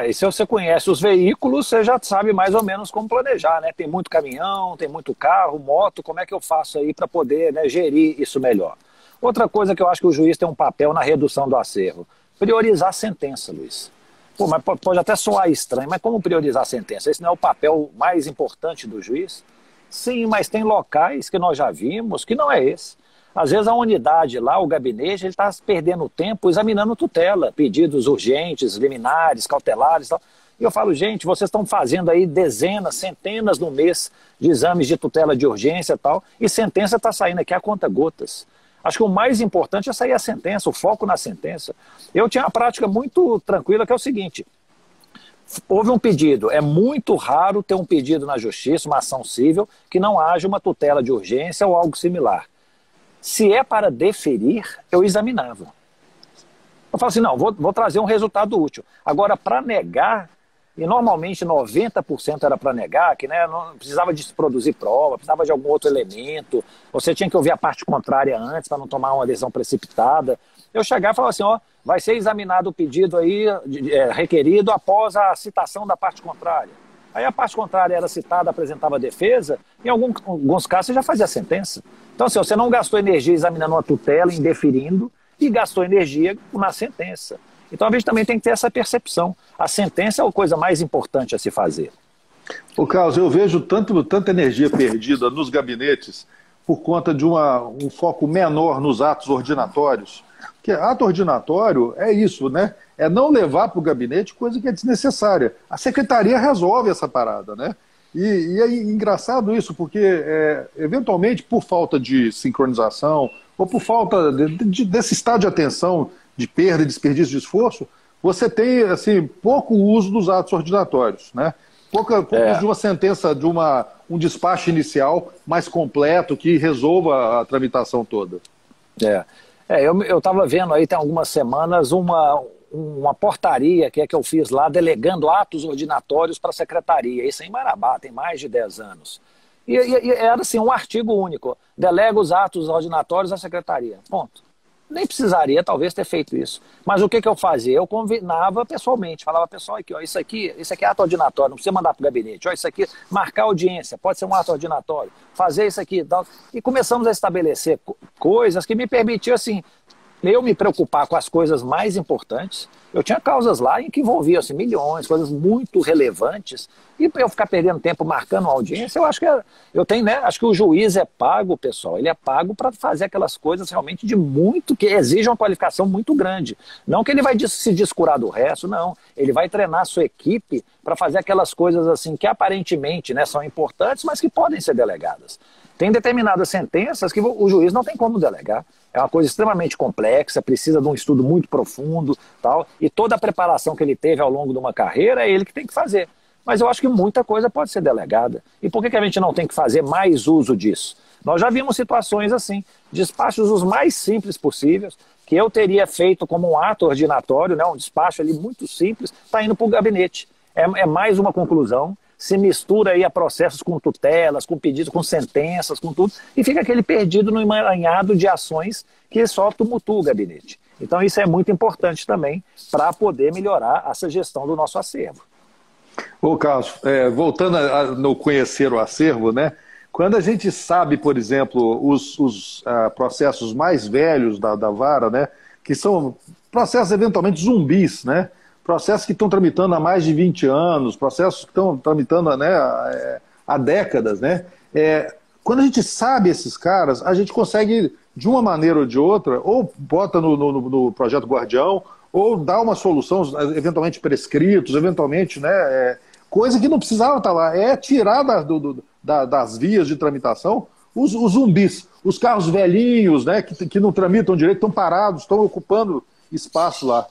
E se você conhece os veículos, você já sabe mais ou menos como planejar, né? Tem muito caminhão, tem muito carro, moto, como é que eu faço aí para poder, né, gerir isso melhor? Outra coisa que eu acho que o juiz tem um papel na redução do acervo, priorizar a sentença, Luiz. Pô, mas pode até soar estranho, mas como priorizar a sentença? Esse não é o papel mais importante do juiz? Sim, mas tem locais que nós já vimos que não é esse. Às vezes a unidade lá, o gabinete, ele está perdendo tempo examinando tutela, pedidos urgentes, liminares, cautelares e tal. E eu falo, gente, vocês estão fazendo aí dezenas, centenas no mês de exames de tutela de urgência e tal, e sentença está saindo aqui a conta gotas. Acho que o mais importante é sair a sentença, o foco na sentença. Eu tinha uma prática muito tranquila, que é o seguinte: houve um pedido, é muito raro ter um pedido na justiça, uma ação civil, que não haja uma tutela de urgência ou algo similar. Se é para deferir, eu examinava. Eu falo assim, não, vou trazer um resultado útil. Agora, para negar, e normalmente 90% era para negar, que, né, não precisava de produzir prova, precisava de algum outro elemento, você tinha que ouvir a parte contrária antes para não tomar uma decisão precipitada. eu chegar e falar assim, ó, vai ser examinado o pedido aí requerido após a citação da parte contrária. Aí a parte contrária era citada, apresentava defesa, em alguns casos você já fazia a sentença. Então, assim, você não gastou energia examinando uma tutela, indeferindo, e gastou energia na sentença. Então a gente também tem que ter essa percepção. A sentença é a coisa mais importante a se fazer. Ô Carlos, eu vejo tanta energia perdida nos gabinetes por conta de um foco menor nos atos ordinatórios. Porque ato ordinatório é isso, né? É não levar para o gabinete coisa que é desnecessária. A secretaria resolve essa parada, né? E é engraçado isso, porque eventualmente por falta de sincronização ou por falta desse estado de atenção, de perda e desperdício de esforço, você tem assim, pouco uso dos atos ordinatórios, né? Pouco uso de uma sentença, de um despacho inicial mais completo que resolva a tramitação toda. Eu estava vendo aí tem algumas semanas uma portaria que eu fiz lá delegando atos ordinatórios para a secretaria. Isso em Marabá, tem mais de 10 anos. E era assim, um artigo único. Delega os atos ordinatórios à secretaria. Ponto. Nem precisaria, talvez, ter feito isso. Mas o que eu fazia? Eu combinava pessoalmente. Falava, pessoal, aqui, ó, isso aqui é ato ordinatório, não precisa mandar para o gabinete. Ó, isso aqui, marcar audiência, pode ser um ato ordinatório. Fazer isso aqui. Tal. E começamos a estabelecer coisas que me permitiam, assim, eu me preocupar com as coisas mais importantes. Eu tinha causas lá em que envolviam assim, milhões, coisas muito relevantes, e eu ficar perdendo tempo marcando uma audiência, eu acho que acho que o juiz é pago, pessoal, ele é pago para fazer aquelas coisas realmente que exigem uma qualificação muito grande. Não que ele vai se descurar do resto, não. Ele vai treinar a sua equipe para fazer aquelas coisas assim que aparentemente, né, são importantes, mas que podem ser delegadas. Tem determinadas sentenças que o juiz não tem como delegar. É uma coisa extremamente complexa, precisa de um estudo muito profundo, tal, e toda a preparação que ele teve ao longo de uma carreira é ele que tem que fazer. Mas eu acho que muita coisa pode ser delegada. E por que a gente não tem que fazer mais uso disso? Nós já vimos situações assim, despachos os mais simples possíveis, que eu teria feito como um ato ordinatório, né, um despacho ali muito simples, está indo para o gabinete. É mais uma conclusão. Se mistura aí a processos com tutelas, com pedidos, com sentenças, com tudo, e fica aquele perdido no emaranhado de ações que só tumultua o gabinete. Então isso é muito importante também para poder melhorar essa gestão do nosso acervo. Ô Carlos, voltando no conhecer o acervo, né? Quando a gente sabe, por exemplo, os processos mais velhos da vara, né? Que são processos eventualmente zumbis, né? Processos que estão tramitando há mais de 20 anos, processos que estão tramitando, né, há décadas, né? Quando a gente sabe esses caras, a gente consegue, de uma maneira ou de outra, ou bota no projeto Guardião, ou dá uma solução, eventualmente prescritos, eventualmente, né, coisa que não precisava estar lá, tirar das vias de tramitação os zumbis, os carros velhinhos, né, que não tramitam direito, estão parados, estão ocupando espaço lá.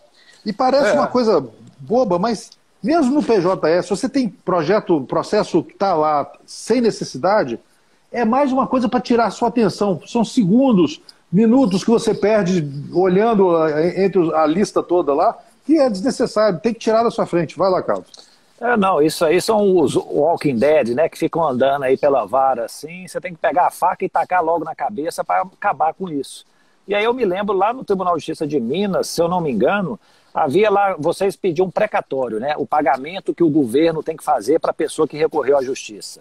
E parece uma coisa boba, mas mesmo no PJS, se você tem processo que está lá sem necessidade, é mais uma coisa para tirar a sua atenção. São segundos, minutos que você perde olhando entre a lista toda lá, que é desnecessário, tem que tirar da sua frente. Vai lá, Carlos. Não, isso aí são os Walking Dead, né, que ficam andando aí pela vara assim, você tem que pegar a faca e tacar logo na cabeça para acabar com isso. E aí eu me lembro lá no Tribunal de Justiça de Minas, se eu não me engano, havia lá, vocês pediam um precatório, né? O pagamento que o governo tem que fazer para a pessoa que recorreu à justiça.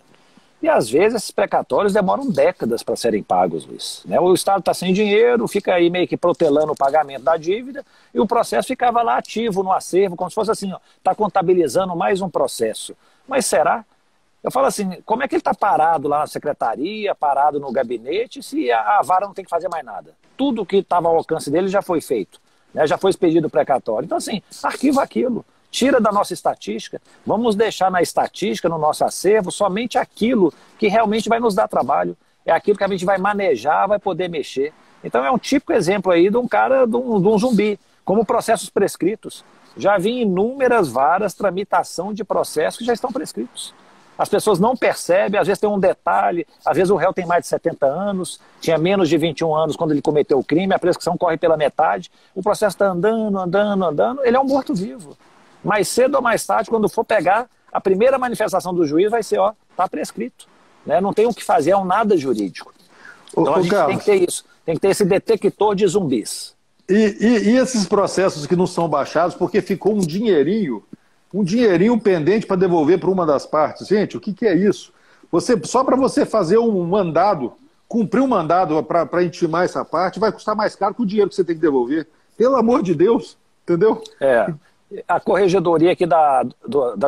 E às vezes esses precatórios demoram décadas para serem pagos, Luiz. Né? O Estado está sem dinheiro, fica aí meio que protelando o pagamento da dívida, e o processo ficava lá ativo no acervo, como se fosse assim, está contabilizando mais um processo. Mas será? Eu falo assim, como é que ele está parado lá na secretaria, parado no gabinete, se a vara não tem que fazer mais nada? Tudo que estava ao alcance dele já foi feito. Né, já foi expedido precatório. Então, assim, arquiva aquilo, tira da nossa estatística, vamos deixar na estatística, no nosso acervo, somente aquilo que realmente vai nos dar trabalho, é aquilo que a gente vai manejar, vai poder mexer. Então é um típico exemplo aí de um cara, de um zumbi, como processos prescritos. Já vi inúmeras varas, tramitação de processos que já estão prescritos. As pessoas não percebem, às vezes tem um detalhe, às vezes o réu tem mais de 70 anos, tinha menos de 21 anos quando ele cometeu o crime, a prescrição corre pela metade, o processo está andando, ele é um morto-vivo. Mais cedo ou mais tarde, quando for pegar, a primeira manifestação do juiz vai ser, está prescrito. Né? Não tem o que fazer, é um nada jurídico. Então a gente tem que ter isso, tem que ter esse detector de zumbis. E esses processos que não são baixados porque ficou um dinheirinho pendente para devolver para uma das partes. Gente, o que, que é isso? Só para você fazer um mandado, cumprir um mandado para intimar essa parte, vai custar mais caro que o dinheiro que você tem que devolver. Pelo amor de Deus, entendeu? A corregedoria aqui da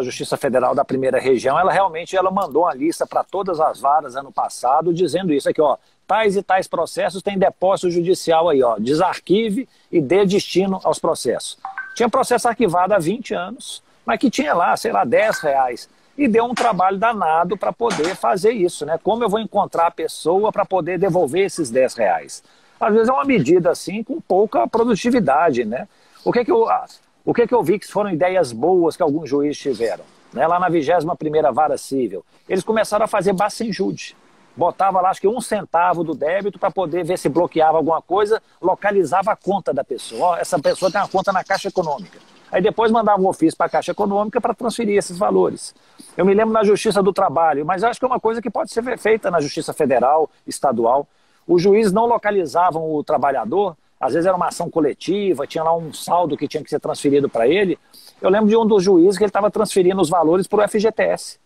Justiça Federal da Primeira Região, ela realmente mandou uma lista para todas as varas ano passado, dizendo isso aqui, ó, tais e tais processos têm depósito judicial aí, ó, desarquive e dê destino aos processos. Tinha processo arquivado há 20 anos, mas que tinha lá, sei lá, R$10, e deu um trabalho danado para poder fazer isso, né? Como eu vou encontrar a pessoa para poder devolver esses R$10? Às vezes é uma medida assim com pouca produtividade, né? O que que eu vi que foram ideias boas que alguns juízes tiveram? Né? Lá na 21ª Vara Civil, eles começaram a fazer bacenjude. Botava lá, acho que 1 centavo do débito para poder ver se bloqueava alguma coisa, localizava a conta da pessoa. Ó, essa pessoa tem uma conta na Caixa Econômica. Aí depois mandava um ofício para a Caixa Econômica para transferir esses valores. Eu me lembro na Justiça do Trabalho, mas acho que é uma coisa que pode ser feita na Justiça Federal, estadual. Os juízes não localizavam o trabalhador, às vezes era uma ação coletiva, tinha lá um saldo que tinha que ser transferido para ele. Eu lembro de um dos juízes que ele estava transferindo os valores para o FGTS.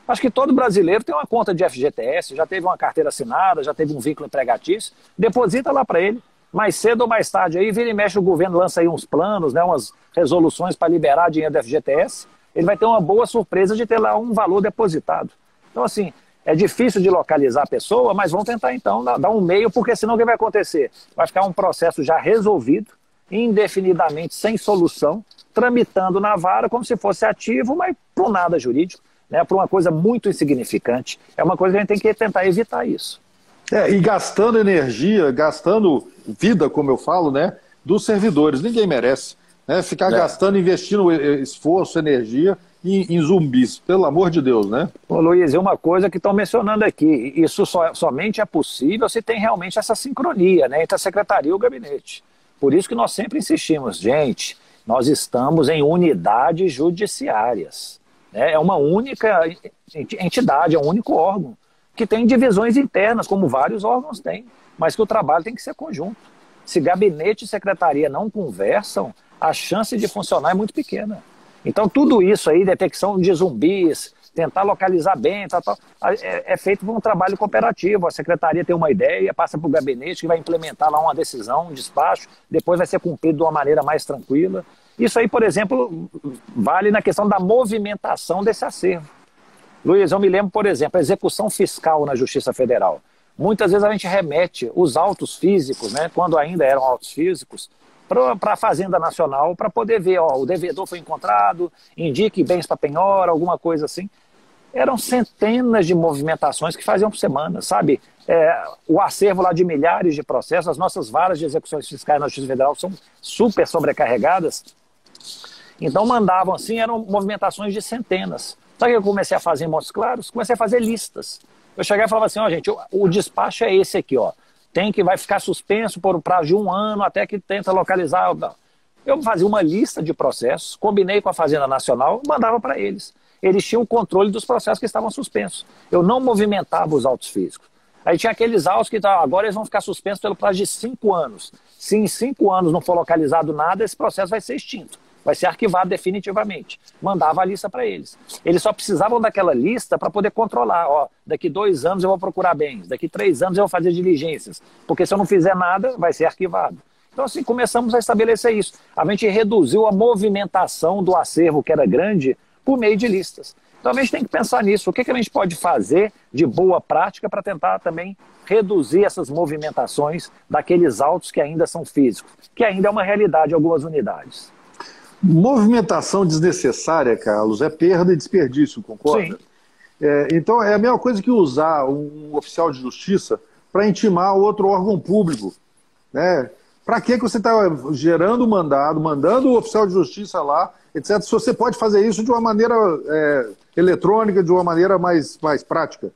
Acho que todo brasileiro tem uma conta de FGTS, já teve uma carteira assinada, já teve um vínculo empregatício, deposita lá para ele. Mais cedo ou mais tarde, aí vira e mexe, o governo lança aí uns planos, né, umas resoluções para liberar dinheiro do FGTS, ele vai ter uma boa surpresa de ter lá um valor depositado. Então, assim, é difícil de localizar a pessoa, mas vamos tentar, então, dar um meio, porque senão o que vai acontecer? Vai ficar um processo já resolvido, indefinidamente, sem solução, tramitando na vara como se fosse ativo, mas para um nada jurídico, né, para uma coisa muito insignificante. É uma coisa que a gente tem que tentar evitar isso. E gastando energia, gastando vida, como eu falo, né, dos servidores. Ninguém merece, né, ficar gastando, investindo esforço, energia em zumbis, pelo amor de Deus, né? Ô, Luiz, e uma coisa que estão mencionando aqui, isso somente é possível se tem realmente essa sincronia, né, entre a Secretaria e o Gabinete. Por isso que nós sempre insistimos, gente, nós estamos em unidades judiciárias, né, é uma única entidade, é um único órgão, que tem divisões internas, como vários órgãos têm, mas que o trabalho tem que ser conjunto. Se gabinete e secretaria não conversam, a chance de funcionar é muito pequena. Então tudo isso aí, detecção de zumbis, tentar localizar bem, é feito por um trabalho cooperativo. A secretaria tem uma ideia, passa para o gabinete, que vai implementar lá uma decisão, um despacho, depois vai ser cumprido de uma maneira mais tranquila. Isso aí, por exemplo, vale na questão da movimentação desse acervo. Luiz, eu me lembro, por exemplo, a execução fiscal na Justiça Federal. Muitas vezes a gente remete os autos físicos, né, quando ainda eram autos físicos, para a Fazenda Nacional, para poder ver, ó, o devedor foi encontrado, indique bens para penhora, alguma coisa assim. Eram centenas de movimentações que faziam por semana, sabe? O acervo lá de milhares de processos, as nossas varas de execuções fiscais na Justiça Federal são super sobrecarregadas. Então mandavam assim, eram movimentações de centenas. Sabe o que eu comecei a fazer em Montes Claros? Comecei a fazer listas. Eu chegava e falava assim, ó, gente, o despacho é esse aqui, ó. Vai ficar suspenso por um prazo de 1 ano até que tenta localizar. Eu fazia uma lista de processos, combinei com a Fazenda Nacional, mandava para eles. Eles tinham o controle dos processos que estavam suspensos. Eu não movimentava os autos físicos. Aí tinha aqueles autos que agora eles vão ficar suspensos pelo prazo de 5 anos. Se em 5 anos não for localizado nada, esse processo vai ser extinto. Vai ser arquivado definitivamente. Mandava a lista para eles. Eles só precisavam daquela lista para poder controlar. Ó, daqui 2 anos eu vou procurar bens, daqui 3 anos eu vou fazer diligências, porque se eu não fizer nada, vai ser arquivado. Então assim, começamos a estabelecer isso. A gente reduziu a movimentação do acervo, que era grande, por meio de listas. Então a gente tem que pensar nisso. O que a gente pode fazer de boa prática para tentar também reduzir essas movimentações daqueles autos que ainda são físicos, que ainda é uma realidade em algumas unidades. Movimentação desnecessária, Carlos, é perda e desperdício, concorda? Sim. Então é a mesma coisa que usar um oficial de justiça para intimar outro órgão público, né? Para que você está gerando mandado, mandando o oficial de justiça lá, etc., se você pode fazer isso de uma maneira eletrônica, de uma maneira mais prática?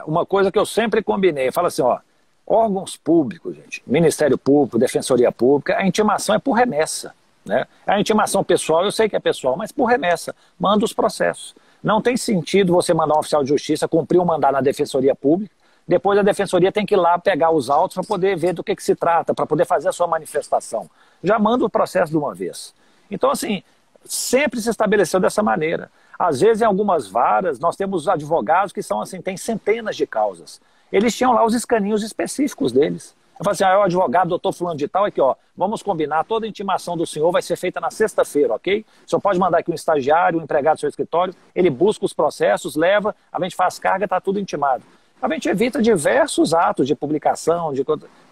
Uma coisa que eu sempre combinei, fala assim, ó, órgãos públicos, gente, Ministério Público, Defensoria Pública, a intimação é por remessa. Né? A intimação pessoal, eu sei que é pessoal, mas por remessa, manda os processos. Não tem sentido você mandar um oficial de justiça cumprir um mandado na Defensoria Pública, depois a defensoria tem que ir lá pegar os autos para poder ver do que se trata, para poder fazer a sua manifestação. Já manda o processo de uma vez. Então, assim, sempre se estabeleceu dessa maneira. Às vezes, em algumas varas, nós temos advogados que são assim, tem centenas de causas. Eles tinham lá os escaninhos específicos deles. Eu falo assim, o advogado, doutor fulano de tal, aqui, ó, vamos combinar, toda a intimação do senhor vai ser feita na sexta-feira, ok? O senhor pode mandar aqui um estagiário, um empregado do seu escritório, ele busca os processos, leva, a gente faz carga, está tudo intimado. A gente evita diversos atos de publicação,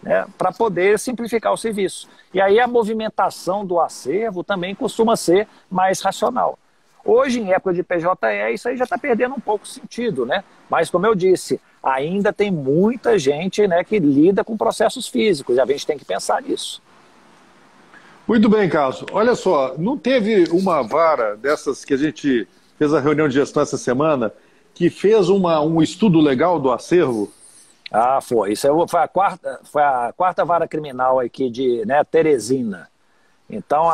né, para poder simplificar o serviço. E aí a movimentação do acervo também costuma ser mais racional. Hoje, em época de PJE, isso aí já está perdendo um pouco o sentido, né? Mas, como eu disse, ainda tem muita gente, né, que lida com processos físicos, e a gente tem que pensar nisso. Muito bem, Carlos. Olha só, não teve uma vara dessas que a gente fez a reunião de gestão essa semana, que fez um estudo legal do acervo? Ah, foi. Isso foi a quarta vara criminal aqui de, né, Teresina. Então,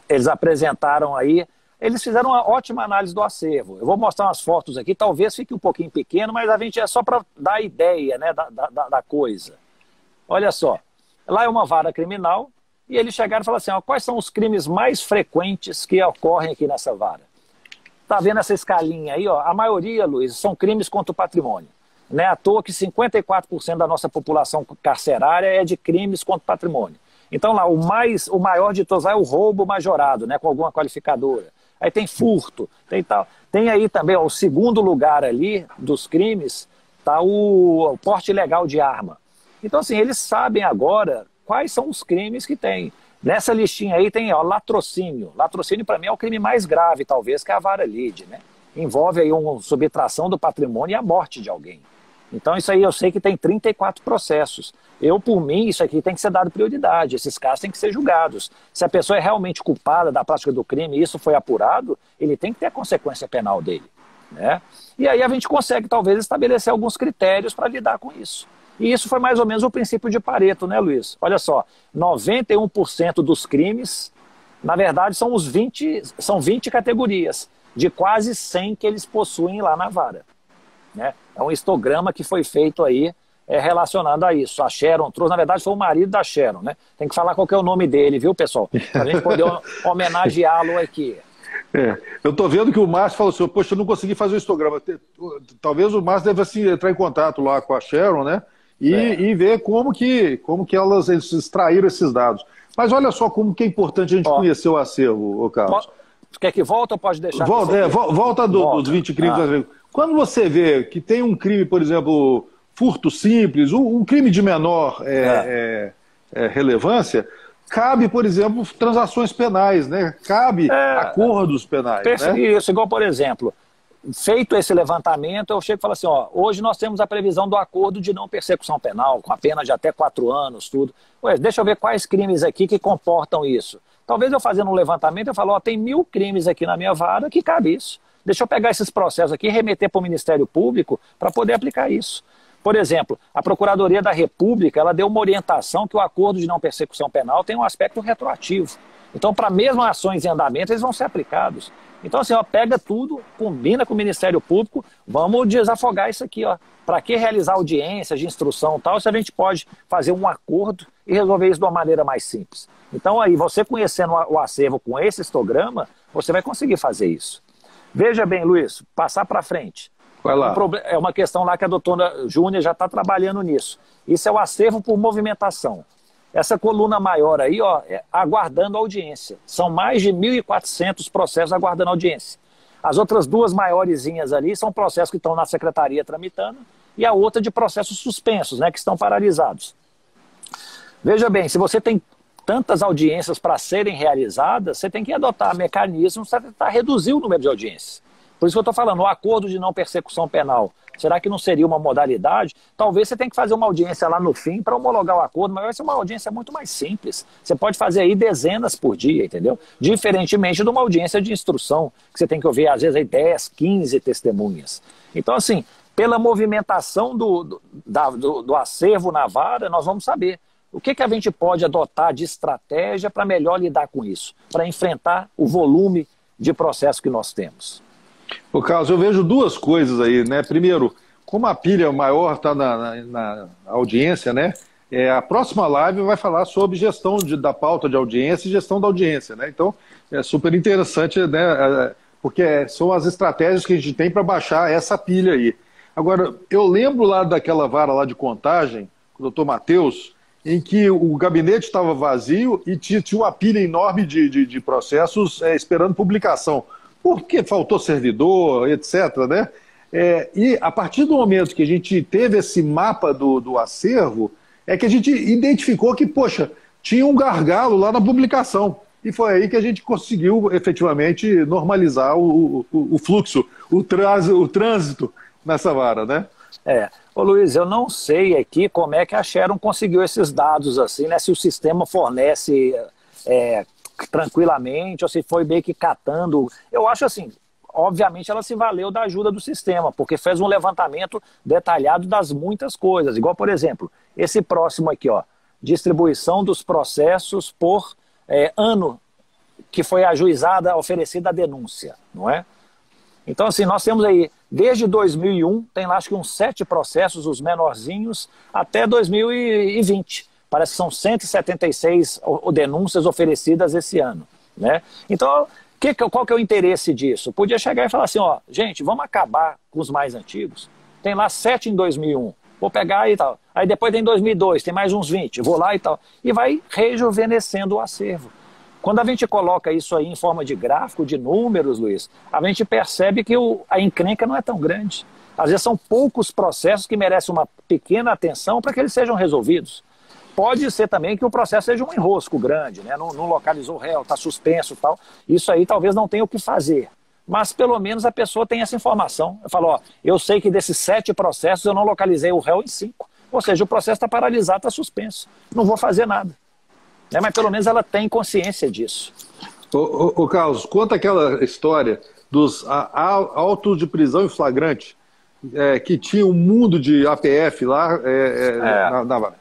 eles apresentaram aí, eles fizeram uma ótima análise do acervo. Eu vou mostrar umas fotos aqui, talvez fique um pouquinho pequeno, mas a gente é só para dar a ideia, né, da coisa. Olha só, lá é uma vara criminal e eles chegaram e falaram assim, ó, quais são os crimes mais frequentes que ocorrem aqui nessa vara? Tá vendo essa escalinha aí, ó? A maioria, Luiz, são crimes contra o patrimônio. Não é à toa que 54% da nossa população carcerária é de crimes contra o patrimônio. Então lá, o maior de todos lá é o roubo majorado, né, com alguma qualificadora. Aí tem furto, tem tal. Tem aí também, ó, o segundo lugar ali dos crimes, tá o porte ilegal de arma. Então, assim, eles sabem agora quais são os crimes que tem. Nessa listinha aí tem, ó, latrocínio. Latrocínio, para mim, é o crime mais grave, talvez, que a vara lide, né? Envolve aí uma subtração do patrimônio e a morte de alguém. Então, isso aí eu sei que tem 34 processos. Eu, por mim, isso aqui tem que ser dado prioridade. Esses casos têm que ser julgados. Se a pessoa é realmente culpada da prática do crime e isso foi apurado, ele tem que ter a consequência penal dele, né? E aí a gente consegue, talvez, estabelecer alguns critérios para lidar com isso. E isso foi mais ou menos o princípio de Pareto, né, Luiz? Olha só, 91% dos crimes, na verdade, são 20 categorias, de quase 100 que eles possuem lá na vara, né? É um histograma que foi feito aí relacionado a isso. A Sharon trouxe, na verdade foi o marido da Sharon, né? Tem que falar qual que é o nome dele, viu, pessoal? Para a gente poder homenageá-lo aqui. Eu estou vendo que o Márcio falou assim, poxa, eu não consegui fazer o histograma. Talvez o Márcio deva assim, entrar em contato lá com a Sharon, né? E ver como que eles extraíram esses dados. Mas olha só como que é importante a gente conhecer o acervo, Carlos. Quer que volta ou pode deixar? Volta dos 20 crimes. Quando você vê que tem um crime, por exemplo, furto simples, um crime de menor relevância, cabe, por exemplo, transações penais, né? Cabe acordos penais. Né? Isso, igual, por exemplo, feito esse levantamento, eu chego e falo assim, ó, hoje nós temos a previsão do acordo de não persecução penal, com a pena de até 4 anos, tudo. Ué, deixa eu ver quais crimes aqui que comportam isso. Talvez eu fazendo um levantamento, eu falo, ó, tem 1000 crimes aqui na minha vara que cabe isso. Deixa eu pegar esses processos aqui e remeter para o Ministério Público para poder aplicar isso. Por exemplo, a Procuradoria da República, ela deu uma orientação que o acordo de não persecução penal tem um aspecto retroativo. Então, para mesmo ações em andamento, eles vão ser aplicados. Então, assim, ó, pega tudo, combina com o Ministério Público, vamos desafogar isso aqui, ó. Para que realizar audiências de instrução e tal, se a gente pode fazer um acordo e resolver isso de uma maneira mais simples. Então, aí, você conhecendo o acervo com esse histograma, você vai conseguir fazer isso. Veja bem, Luiz, passar para frente. Vai lá. É uma questão lá que a doutora Júnia já está trabalhando nisso. Isso é o acervo por movimentação. Essa coluna maior aí, ó, é aguardando audiência. São mais de 1.400 processos aguardando audiência. As outras duas maiorzinhas ali são processos que estão na secretaria tramitando e a outra de processos suspensos, né, que estão paralisados. Veja bem, se você tem tantas audiências para serem realizadas, você tem que adotar mecanismos para tentar reduzir o número de audiências. Por isso que eu estou falando, o acordo de não persecução penal, será que não seria uma modalidade? Talvez você tenha que fazer uma audiência lá no fim para homologar o acordo, mas vai ser uma audiência muito mais simples. Você pode fazer aí dezenas por dia, entendeu? Diferentemente de uma audiência de instrução, que você tem que ouvir às vezes aí 10, 15 testemunhas. Então, assim, pela movimentação do acervo na vara, nós vamos saber o que a gente pode adotar de estratégia para melhor lidar com isso, para enfrentar o volume de processo que nós temos. Ô Carlos, eu vejo duas coisas aí, né? Primeiro, como a pilha maior está na audiência, né? A próxima live vai falar sobre gestão da pauta de audiência e gestão da audiência, né? Então, é super interessante, né? Porque são as estratégias que a gente tem para baixar essa pilha aí. Agora, eu lembro lá daquela vara lá de contagem, com o doutor Matheus, em que o gabinete estava vazio e tinha uma pilha enorme de processos esperando publicação. Porque faltou servidor, etc., né? E a partir do momento que a gente teve esse mapa do acervo, é que a gente identificou que, poxa, tinha um gargalo lá na publicação. E foi aí que a gente conseguiu efetivamente normalizar o fluxo, o trânsito nessa vara, né? Ô Luiz, eu não sei aqui como é que a Sharon conseguiu esses dados assim, né? Se o sistema fornece tranquilamente ou se foi meio que catando. Eu acho assim, obviamente ela se valeu da ajuda do sistema, porque fez um levantamento detalhado das muitas coisas. Igual, por exemplo, esse próximo aqui, ó, distribuição dos processos por ano que foi ajuizada, oferecida a denúncia, não é? Então, assim, nós temos aí, desde 2001, tem lá acho que uns 7 processos, os menorzinhos, até 2020. Parece que são 176 denúncias oferecidas esse ano, né? Então, qual que é o interesse disso? Podia chegar e falar assim, ó, gente, vamos acabar com os mais antigos. Tem lá 7 em 2001, vou pegar e tal. Aí depois tem 2002, tem mais uns 20, vou lá e tal. E vai rejuvenescendo o acervo. Quando a gente coloca isso aí em forma de gráfico, de números, Luiz, a gente percebe que a encrenca não é tão grande. Às vezes são poucos processos que merecem uma pequena atenção para que eles sejam resolvidos. Pode ser também que o processo seja um enrosco grande, né? Não localizou o réu, está suspenso e tal. Isso aí talvez não tenha o que fazer. Mas pelo menos a pessoa tem essa informação. Eu falo, ó, eu sei que desses 7 processos eu não localizei o réu em 5. Ou seja, o processo está paralisado, está suspenso. Não vou fazer nada. Mas pelo menos ela tem consciência disso. Ô Carlos, conta aquela história dos autos de prisão em flagrante, que tinha um mundo de APF lá na...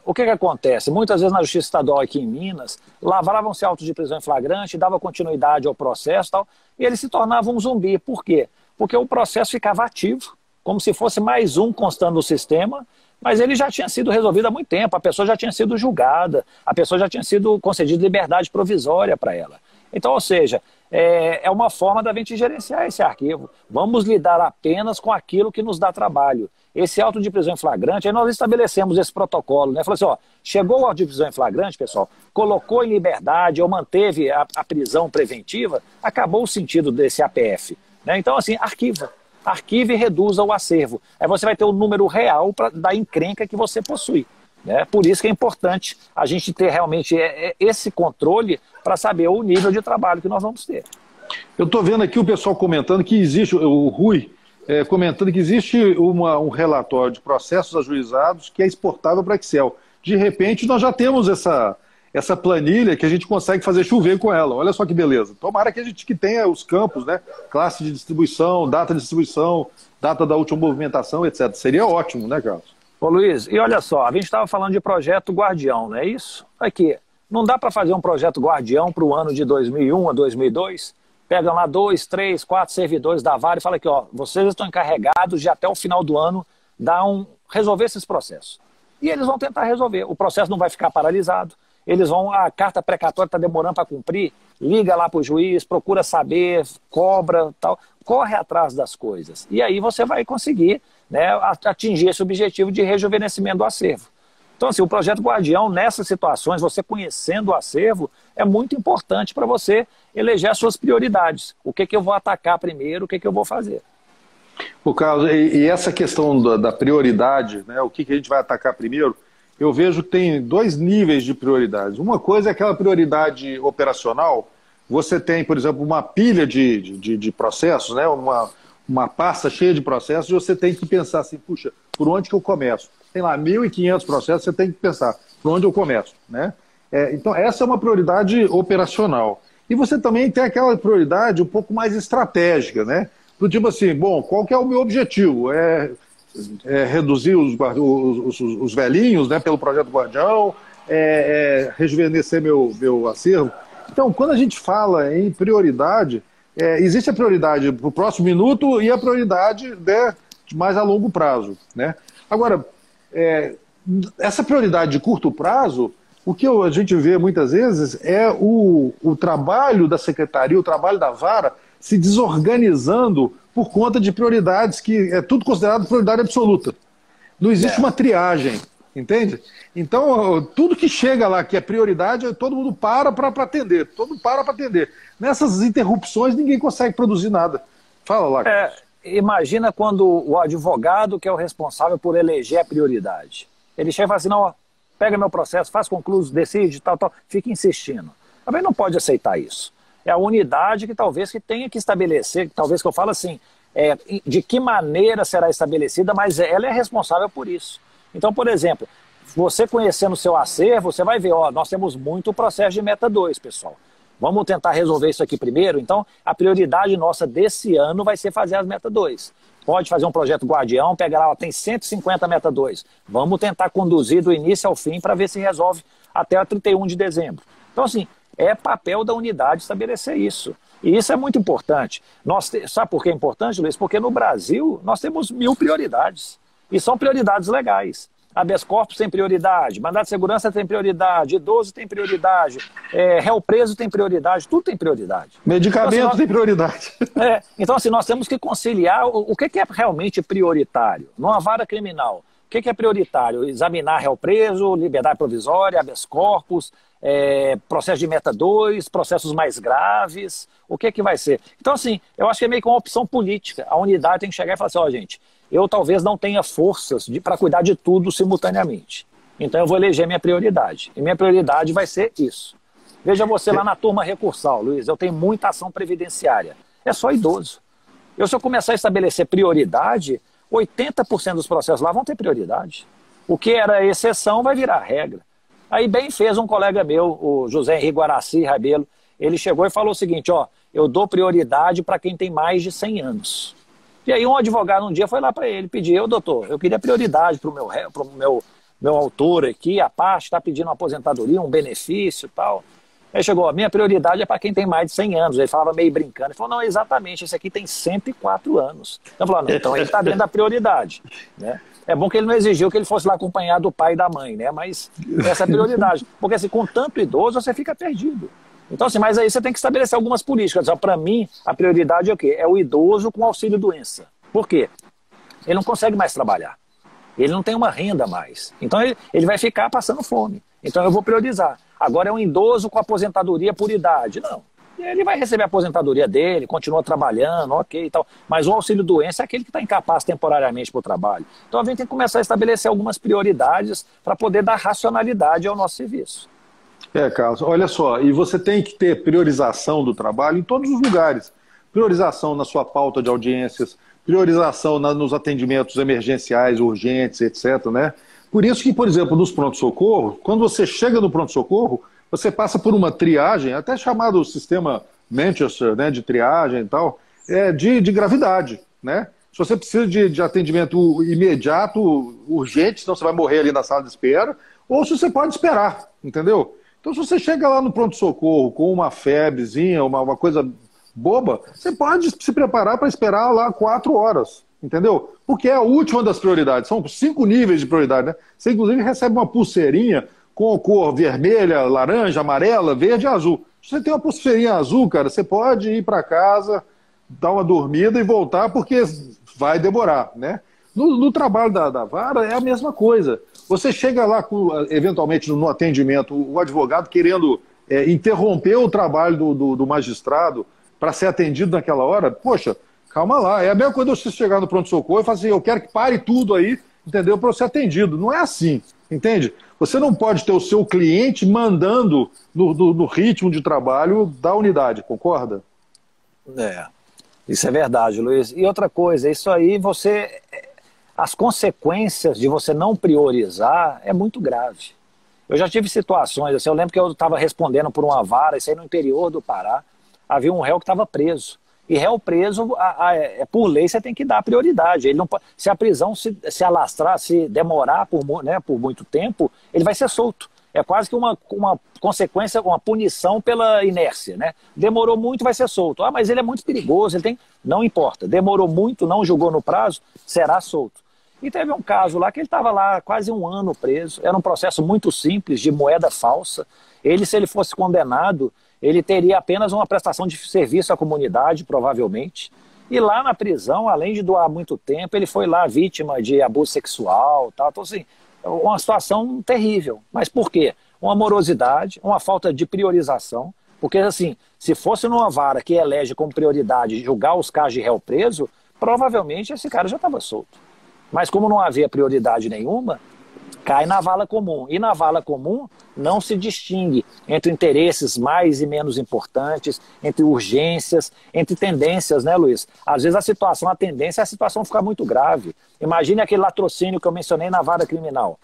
O que acontece? Muitas vezes na Justiça Estadual aqui em Minas, lavravam-se autos de prisão em flagrante, dava continuidade ao processo e tal, e ele se tornava um zumbi. Por quê? Porque o processo ficava ativo, como se fosse mais um constando no sistema, mas ele já tinha sido resolvido há muito tempo, a pessoa já tinha sido julgada, a pessoa já tinha sido concedida liberdade provisória para ela. Então, ou seja, é uma forma da gente gerenciar esse arquivo. Vamos lidar apenas com aquilo que nos dá trabalho. Esse auto de prisão em flagrante, aí nós estabelecemos esse protocolo, né? Falou assim, ó, chegou o auto de prisão em flagrante, pessoal, colocou em liberdade ou manteve a prisão preventiva, acabou o sentido desse APF, né? Então, assim, arquiva e reduza o acervo. Aí você vai ter o número real da encrenca que você possui, né? Por isso que é importante a gente ter realmente esse controle para saber o nível de trabalho que nós vamos ter. Eu estou vendo aqui o pessoal comentando que existe, o Rui comentando que existe um relatório de processos ajuizados que é exportável para Excel. De repente nós já temos essa planilha que a gente consegue fazer chover com ela. Olha só que beleza. Tomara que a gente tenha os campos, né? Classe de distribuição, data de distribuição, data da última movimentação, etc. Seria ótimo, né, Carlos? Ô Luiz, e olha só, a gente estava falando de projeto Guardião, não é isso? Aqui, não dá para fazer um projeto Guardião para o ano de 2001 a 2002? Pegam lá 2, 3, 4 servidores da vara e falam aqui, ó, vocês estão encarregados de até o final do ano resolver esses processos. E eles vão tentar resolver. O processo não vai ficar paralisado. A carta precatória está demorando para cumprir, liga lá para o juiz, procura saber, cobra, tal, corre atrás das coisas. E aí você vai conseguir, né, atingir esse objetivo de rejuvenescimento do acervo. Então, assim, o projeto Guardião, nessas situações, você conhecendo o acervo, é muito importante para você eleger as suas prioridades. O que eu vou atacar primeiro, o que eu vou fazer. O Carlos, e essa questão da prioridade, né, o que a gente vai atacar primeiro, eu vejo que tem 2 níveis de prioridades. Uma coisa é aquela prioridade operacional. Você tem, por exemplo, uma pilha de processos, né, uma pasta cheia de processos, e você tem que pensar assim, puxa, por onde que eu começo? Tem lá 1.500 processos, você tem que pensar, por onde eu começo, né? Então, essa é uma prioridade operacional. E você também tem aquela prioridade um pouco mais estratégica, né? Do tipo assim, bom, qual que é o meu objetivo? Reduzir os velhinhos, né, pelo projeto Guardião, rejuvenescer meu acervo. Então, quando a gente fala em prioridade, existe a prioridade para o próximo minuto e a prioridade mais a longo prazo, né? Agora, essa prioridade de curto prazo, o que a gente vê muitas vezes é o trabalho da secretaria, o trabalho da vara se desorganizando por conta de prioridades que é tudo considerado prioridade absoluta. Não existe uma triagem, entende? Então, tudo que chega lá que é prioridade, todo mundo para atender, todo mundo para atender. Nessas interrupções, ninguém consegue produzir nada. Fala lá, Carlos. Imagina quando o advogado, que é o responsável por eleger a prioridade, ele chega e fala assim, não, ó, pega meu processo, faz concluso, decide, tal, fica insistindo. Também não pode aceitar isso. É a unidade que talvez que tenha que estabelecer, talvez que eu falo assim, de que maneira será estabelecida, mas ela é responsável por isso. Então, por exemplo, você conhecendo o seu acervo, você vai ver, ó, nós temos muito processo de meta 2, pessoal. Vamos tentar resolver isso aqui primeiro? Então, a prioridade nossa desse ano vai ser fazer as meta 2. Pode fazer um projeto guardião, pega lá, tem 150 meta 2. Vamos tentar conduzir do início ao fim para ver se resolve até o 31 de dezembro. Então, assim, é papel da unidade estabelecer isso. E isso é muito importante. Sabe por que é importante, Luiz? Porque no Brasil nós temos 1000 prioridades. E são prioridades legais. Habeas corpus tem prioridade, mandado de segurança tem prioridade, idoso tem prioridade, réu preso tem prioridade, tudo tem prioridade. Medicamento então, assim, tem prioridade. Então, assim, nós temos que conciliar o que é realmente prioritário. Numa vara criminal, o que é prioritário? Examinar réu preso, liberdade provisória, habeas corpus, processo de meta 2, processos mais graves, o que vai ser? Então, assim, eu acho que é meio que uma opção política. A unidade tem que chegar e falar assim, ó, gente, eu talvez não tenha forças para cuidar de tudo simultaneamente. Então eu vou eleger minha prioridade. E minha prioridade vai ser isso. Veja você lá na turma recursal, Luiz, eu tenho muita ação previdenciária. É só idoso. Se eu começar a estabelecer prioridade, 80% dos processos lá vão ter prioridade. O que era exceção vai virar regra. Aí bem fez um colega meu, o José Henrique Guaraci Rabelo, ele chegou e falou o seguinte, ó, eu dou prioridade para quem tem mais de 100 anos. E aí um advogado um dia foi lá para ele pedir, doutor, eu queria prioridade para o meu autor aqui, a parte está pedindo uma aposentadoria, um benefício e tal. Aí chegou, a minha prioridade é para quem tem mais de 100 anos. Ele falava meio brincando, ele falou, não, exatamente, esse aqui tem 104 anos. Eu falei, não, então ele está dentro da prioridade, né? É bom que ele não exigiu que ele fosse lá acompanhar do pai e da mãe, né? Mas essa é a prioridade. Porque assim, com tanto idoso, você fica perdido. Então, assim, mas aí você tem que estabelecer algumas políticas. Para mim, a prioridade é o quê? É o idoso com auxílio-doença. Por quê? Ele não consegue mais trabalhar. Ele não tem uma renda mais. Então, ele vai ficar passando fome. Então, eu vou priorizar. Agora é um idoso com aposentadoria por idade. Não. Ele vai receber a aposentadoria dele, continua trabalhando, ok e tal. Mas o auxílio-doença é aquele que está incapaz temporariamente para o trabalho. Então, a gente tem que começar a estabelecer algumas prioridades para poder dar racionalidade ao nosso serviço. Carlos, olha só, e você tem que ter priorização do trabalho em todos os lugares. Priorização na sua pauta de audiências, priorização nos atendimentos emergenciais, urgentes, etc., né? Por isso que, por exemplo, nos pronto-socorro, quando você chega no pronto-socorro, você passa por uma triagem, até chamado sistema Manchester, né, de triagem e tal, de gravidade, né? Se você precisa de atendimento imediato, urgente, senão você vai morrer ali na sala de espera, ou se você pode esperar, entendeu? Então, se você chega lá no pronto-socorro com uma febrezinha, uma coisa boba, você pode se preparar para esperar lá 4 horas, entendeu? Porque é a última das prioridades. São 5 níveis de prioridade, né? Você, inclusive, recebe uma pulseirinha com cor vermelha, laranja, amarela, verde e azul. Se você tem uma pulseirinha azul, cara, você pode ir para casa, dar uma dormida e voltar, porque vai demorar, né? No trabalho da vara é a mesma coisa. Você chega lá, eventualmente, no atendimento, o advogado querendo interromper o trabalho do magistrado para ser atendido naquela hora, poxa, calma lá. É a mesma coisa você chegar no pronto-socorro e falar assim, eu quero que pare tudo aí, entendeu, para ser atendido. Não é assim, entende? Você não pode ter o seu cliente mandando no ritmo de trabalho da unidade, concorda? Isso é verdade, Luiz. E outra coisa, isso aí as consequências de você não priorizar é muito grave. Eu já tive situações, assim, eu lembro que eu estava respondendo por uma vara, isso aí no interior do Pará, havia um réu que estava preso. E réu preso, por lei, você tem que dar prioridade. Ele não pode, se a prisão se alastrar, se demorar por muito tempo, ele vai ser solto. É quase que uma consequência, uma punição pela inércia, né? Demorou muito, vai ser solto. Ah, mas ele é muito perigoso, ele tem... Não importa, demorou muito, não julgou no prazo, será solto. E teve um caso lá que ele estava lá quase um ano preso, era um processo muito simples, de moeda falsa. Ele, se ele fosse condenado, ele teria apenas uma prestação de serviço à comunidade, provavelmente. E lá na prisão, além de doar muito tempo, ele foi lá vítima de abuso sexual, tal. Então, assim, uma situação terrível. Mas por quê? Uma morosidade, uma falta de priorização. Porque, assim, se fosse numa vara que elege como prioridade julgar os casos de réu preso, provavelmente esse cara já estava solto. Mas como não havia prioridade nenhuma, cai na vala comum. E na vala comum não se distingue entre interesses mais e menos importantes, entre urgências, entre tendências, né, Luiz? Às vezes a tendência é a situação ficar muito grave. Imagine aquele latrocínio que eu mencionei na vara criminal.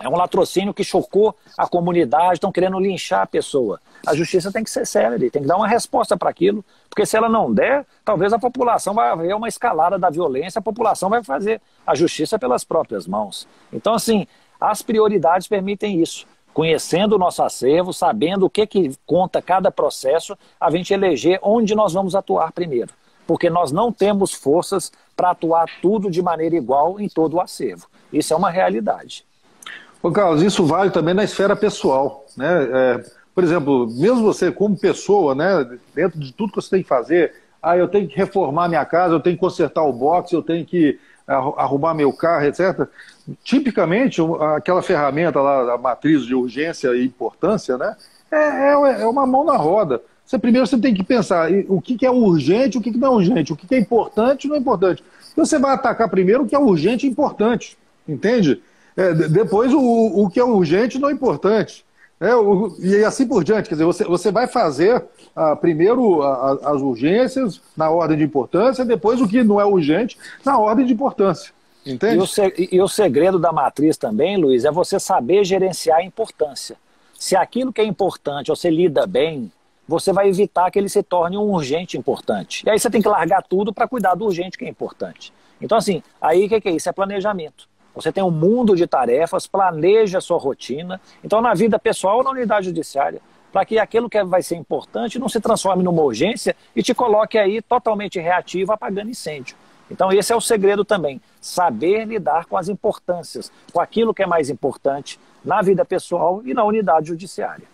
É um latrocínio que chocou a comunidade, estão querendo linchar a pessoa. A justiça tem que ser célere, tem que dar uma resposta para aquilo, porque se ela não der, talvez a população vai haver uma escalada da violência, a população vai fazer a justiça pelas próprias mãos. Então, assim, as prioridades permitem isso. Conhecendo o nosso acervo, sabendo o que conta cada processo, a gente eleger onde nós vamos atuar primeiro. Porque nós não temos forças para atuar tudo de maneira igual em todo o acervo. Isso é uma realidade. Ô Carlos, isso vale também na esfera pessoal, né? Por exemplo, mesmo você como pessoa, né, dentro de tudo que você tem que fazer, eu tenho que reformar minha casa, eu tenho que consertar o box, eu tenho que arrumar meu carro, etc. Tipicamente, aquela ferramenta lá, a matriz de urgência e importância, né, é uma mão na roda. Primeiro você tem que pensar o que é urgente, o que não é urgente, o que é importante e não é importante. Então você vai atacar primeiro o que é urgente e importante, entende? Depois o que é urgente não é importante. E assim por diante. Quer dizer, você vai fazer primeiro as urgências na ordem de importância, depois o que não é urgente na ordem de importância. Entende? E o segredo da matriz também, Luiz, é você saber gerenciar a importância. Se aquilo que é importante você lida bem, você vai evitar que ele se torne um urgente importante. E aí você tem que largar tudo para cuidar do urgente que é importante. Então, assim, aí o que é isso? É planejamento. Você tem um mundo de tarefas, planeja a sua rotina. Então, na vida pessoal ou na unidade judiciária, para que aquilo que vai ser importante não se transforme numa urgência e te coloque aí totalmente reativo, apagando incêndio. Então, esse é o segredo também. Saber lidar com as importâncias, com aquilo que é mais importante na vida pessoal e na unidade judiciária.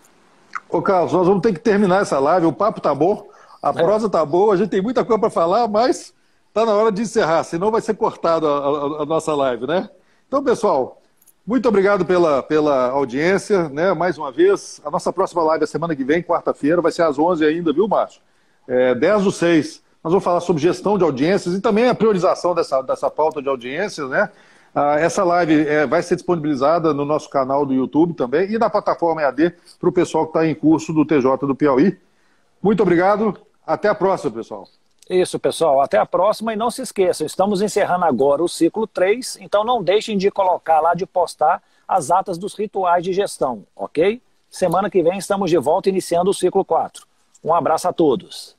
Ô Carlos, nós vamos ter que terminar essa live. O papo tá bom, a prosa tá boa, a gente tem muita coisa para falar, mas tá na hora de encerrar, senão vai ser cortado a nossa live, né? Então, pessoal, muito obrigado pela audiência, né? Mais uma vez, a nossa próxima live é semana que vem, quarta-feira, vai ser às 11 ainda, viu, Márcio? 10/6. Nós vamos falar sobre gestão de audiências e também a priorização dessa pauta de audiências, né? Essa live vai ser disponibilizada no nosso canal do YouTube também e na plataforma EAD para o pessoal que está em curso do TJ do Piauí. Muito obrigado, até a próxima, pessoal. Isso, pessoal. Até a próxima e não se esqueçam, estamos encerrando agora o ciclo 3, então não deixem de colocar lá, de postar as atas dos rituais de gestão, ok? Semana que vem estamos de volta iniciando o ciclo 4. Um abraço a todos.